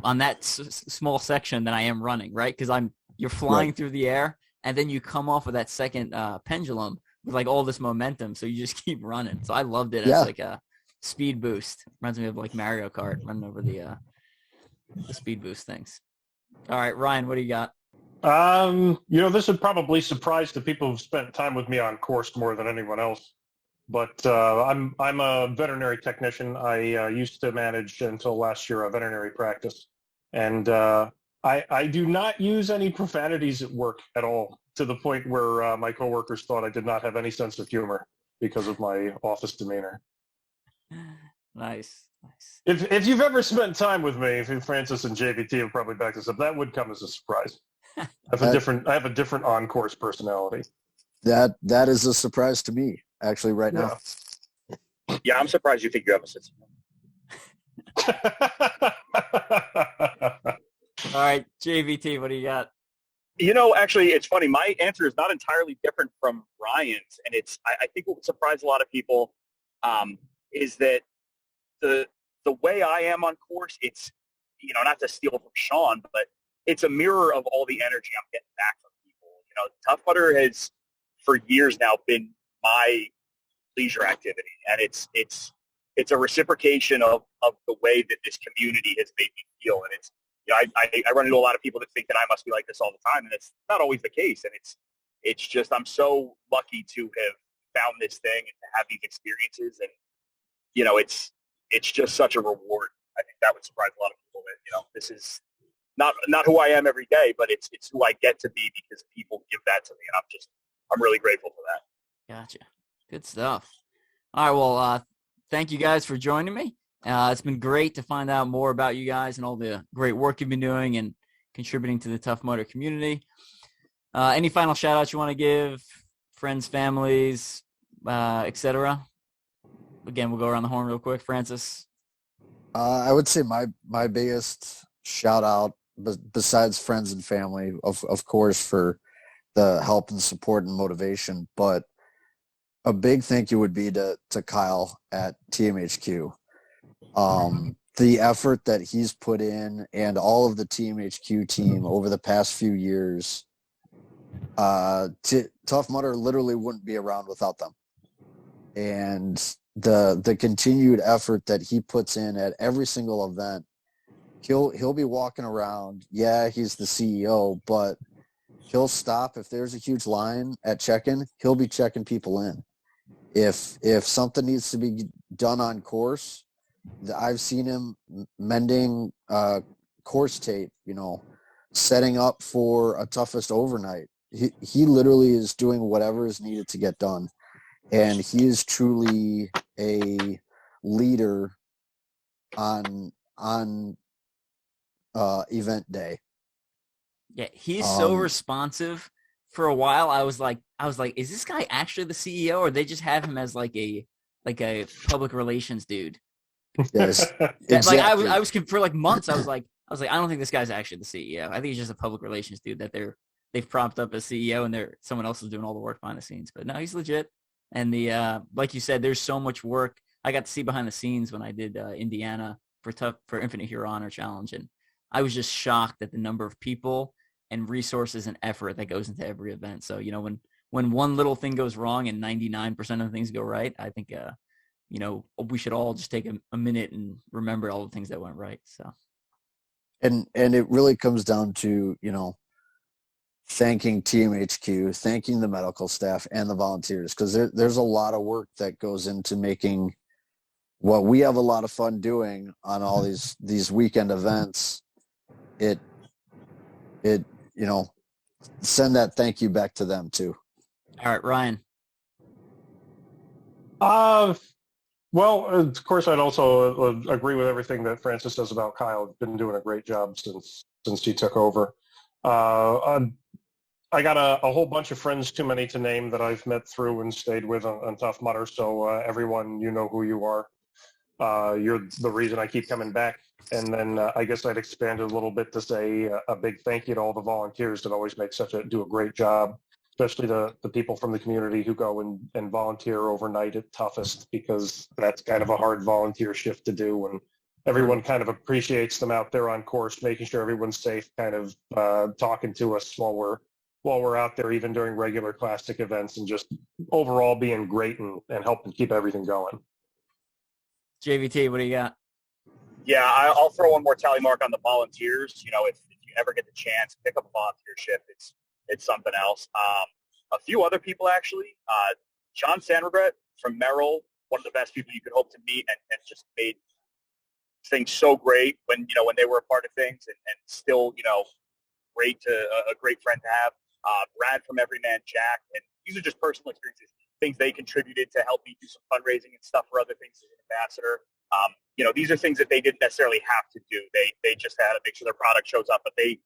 on that small section than I am running, right? Because you're flying through the air, and then you come off of that second pendulum with like all this momentum, so you just keep running. So I loved it as like a speed boost. Reminds me of like Mario Kart running over the speed boost things. All right, Ryan, what do you got? This would probably surprise the people who've spent time with me on course more than anyone else. But I'm a veterinary technician. I used to manage until last year a veterinary practice, and I do not use any profanities at work at all, to the point where my coworkers thought I did not have any sense of humor because of my office demeanor. Nice. If you've ever spent time with me, Francis and JVT will probably back this up, that would come as a surprise. I have a different on-course personality. That is a surprise to me, actually, right now. Yeah, I'm surprised you think you have a sense of humor. All right, JVT, what do you got? Actually, it's funny. My answer is not entirely different from Ryan's, and I think what would surprise a lot of people is that the way I am on course, it's, not to steal from Sean, but it's a mirror of all the energy I'm getting back from people. Tough Mudder has for years now been my leisure activity, and it's a reciprocation of the way that this community has made me feel. And it's, I run into a lot of people that think that I must be like this all the time, and it's not always the case. And it's just, I'm so lucky to have found this thing and to have these experiences, and it's just such a reward. I think that would surprise a lot of people that, this is not who I am every day, but it's who I get to be because people give that to me, and I'm really grateful for that. Gotcha. Good stuff. All right, well, thank you guys for joining me. It's been great to find out more about you guys and all the great work you've been doing and contributing to the Tough Mudder community. Any final shout-outs you want to give? Friends, families, etc.? Again, we'll go around the horn real quick. Francis? I would say my biggest shout-out, besides friends and family, of course, for the help and support and motivation, but a big thank you would be to Kyle at TMHQ. The effort that he's put in and all of the TMHQ team over the past few years, Tough Mudder literally wouldn't be around without them. And the continued effort that he puts in at every single event, he'll be walking around. Yeah, he's the CEO, but he'll stop if there's a huge line at check-in. He'll be checking people in. If something needs to be done on course, I've seen him mending course tape, setting up for a toughest overnight. He literally is doing whatever is needed to get done. And he is truly a leader on event day. Yeah, he's so responsive. For a while, I was like, is this guy actually the CEO, or they just have him as like a like a public relations dude. Yes, Like I exactly. was for like months. I was like, I don't think this guy's actually the CEO. I think he's just a public relations dude that they've propped up as CEO, and someone else is doing all the work behind the scenes. But no, he's legit. And the like you said, there's so much work. I got to see behind the scenes when I did Indiana for Infinite Hero Honor Challenge, and I was just shocked at the number of people and resources and effort that goes into every event. So when one little thing goes wrong and 99% of the things go right, I think we should all just take a minute and remember all the things that went right. So, And it really comes down to, thanking TMHQ, thanking the medical staff and the volunteers, because there's a lot of work that goes into making what we have a lot of fun doing on all these weekend events. It send that thank you back to them too. all right, Ryan. Well, of course, I'd also agree with everything that Francis says about Kyle. Been doing a great job since he took over. I got a whole bunch of friends, too many to name, that I've met through and stayed with on Tough Mudder. So everyone, you know who you are. You're the reason I keep coming back. And then I guess I'd expand it a little bit to say a big thank you to all the volunteers that always do a great job, especially the people from the community who go and volunteer overnight at Toughest, because that's kind of a hard volunteer shift to do. And everyone kind of appreciates them out there on course, making sure everyone's safe, kind of talking to us while we're out there, even during regular classic events, and just overall being great and helping keep everything going. JVT, what do you got? Yeah, I'll throw one more tally mark on the volunteers. If you ever get the chance, pick up a volunteer shift. It's something else. A few other people, actually. John Sanregret from Merrill, one of the best people you could hope to meet, and just made things so great when they were a part of things, and still, a great friend to have. Brad from Everyman Jack, and these are just personal experiences, things they contributed to help me do some fundraising and stuff for other things as an ambassador. These are things that they didn't necessarily have to do. They just had to make sure their product shows up, but they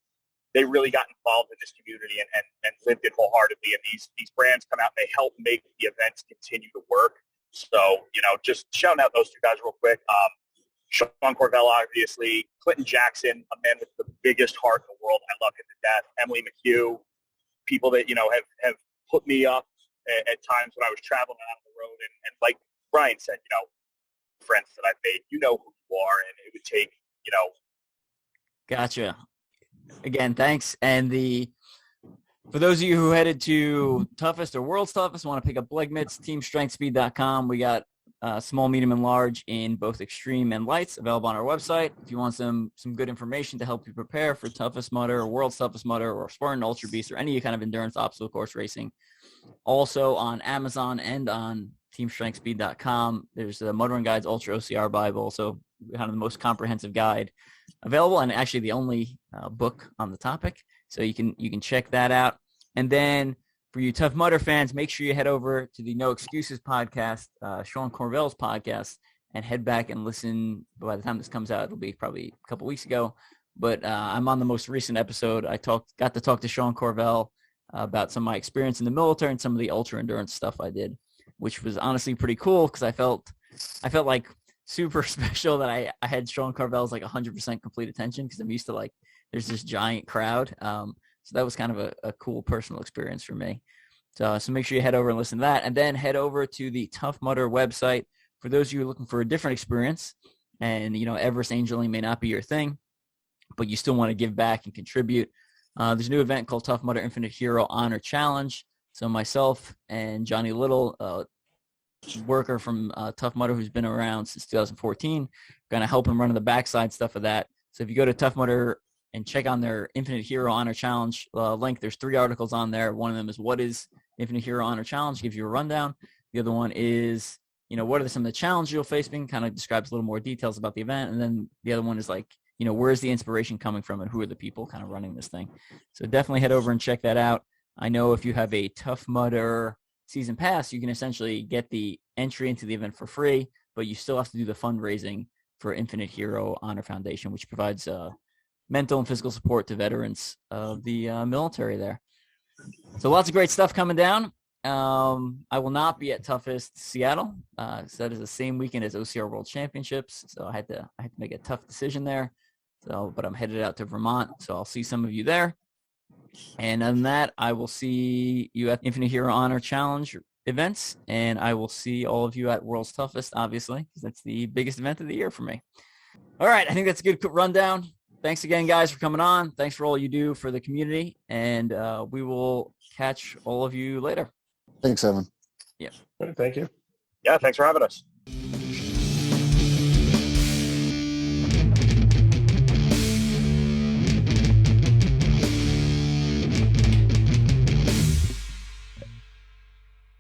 really got involved in this community and lived it wholeheartedly. And these brands come out and they help make the events continue to work. So, just shouting out those two guys real quick. Sean Corvell, obviously, Clinton Jackson, a man with the biggest heart in the world. I love him to death. Emily McHugh, people that, have put me up at times when I was traveling out on the road. And like Brian said, friends that I've made, who you are, and it would take, Gotcha. Again, thanks. And for those of you who headed to Toughest or World's Toughest, want to pick up leg mitts, teamstrengthspeed.com. We got small, medium, and large in both extreme and lights available on our website. If you want some good information to help you prepare for Toughest Mudder or World's Toughest Mudder or Spartan Ultra Beast or any kind of endurance obstacle course racing, also on Amazon and on teamstrengthspeed.com. There's the Motoring Guides Ultra OCR Bible, so kind of the most comprehensive guide available, and actually the only book on the topic. So you can check that out. And then for you Tough Mudder fans, make sure you head over to the No Excuses podcast, Sean Corvell's podcast, and head back and listen. By the time this comes out, it'll be probably a couple weeks ago. But I'm on the most recent episode. I got to talk to Sean Corvell about some of my experience in the military and some of the ultra endurance stuff I did, which was honestly pretty cool because I felt like super special that I had Sean Corvell's like 100% complete attention, because I'm used to like there's this giant crowd. So that was kind of a cool personal experience for me. So make sure you head over and listen to that, and then head over to the Tough Mudder website for those of you looking for a different experience. And Everest angeling may not be your thing, but you still want to give back and contribute. There's a new event called Tough Mudder Infinite Hero Honor Challenge. So myself and Johnny Little, worker from Tough Mudder who's been around since 2014, going to help him run the backside stuff of that. So if you go to Tough Mudder and check on their Infinite Hero Honor Challenge link, there's 3 articles on there. One of them is what is Infinite Hero Honor Challenge, gives you a rundown. The other one is, what are some of the challenges you'll face, kind of describes a little more details about the event. And then the other one is like, where's the inspiration coming from and who are the people kind of running this thing. So definitely head over and check that out. I know if you have a Tough Mudder season pass, you can essentially get the entry into the event for free, but you still have to do the fundraising for Infinite Hero Honor Foundation, which provides mental and physical support to veterans of the military there. So lots of great stuff coming down. I will not be at Toughest Seattle. So that is the same weekend as OCR World Championships. So I had to make a tough decision there. So, but I'm headed out to Vermont. So I'll see some of you there. And other than that, I will see you at Infinite Hero Honor Challenge events, and I will see all of you at World's Toughest, obviously, because that's the biggest event of the year for me. All right, I think that's a good rundown. Thanks again, guys, for coming on. Thanks for all you do for the community, and we will catch all of you later. Thanks, Evan. Yeah. Thank you. Yeah, thanks for having us.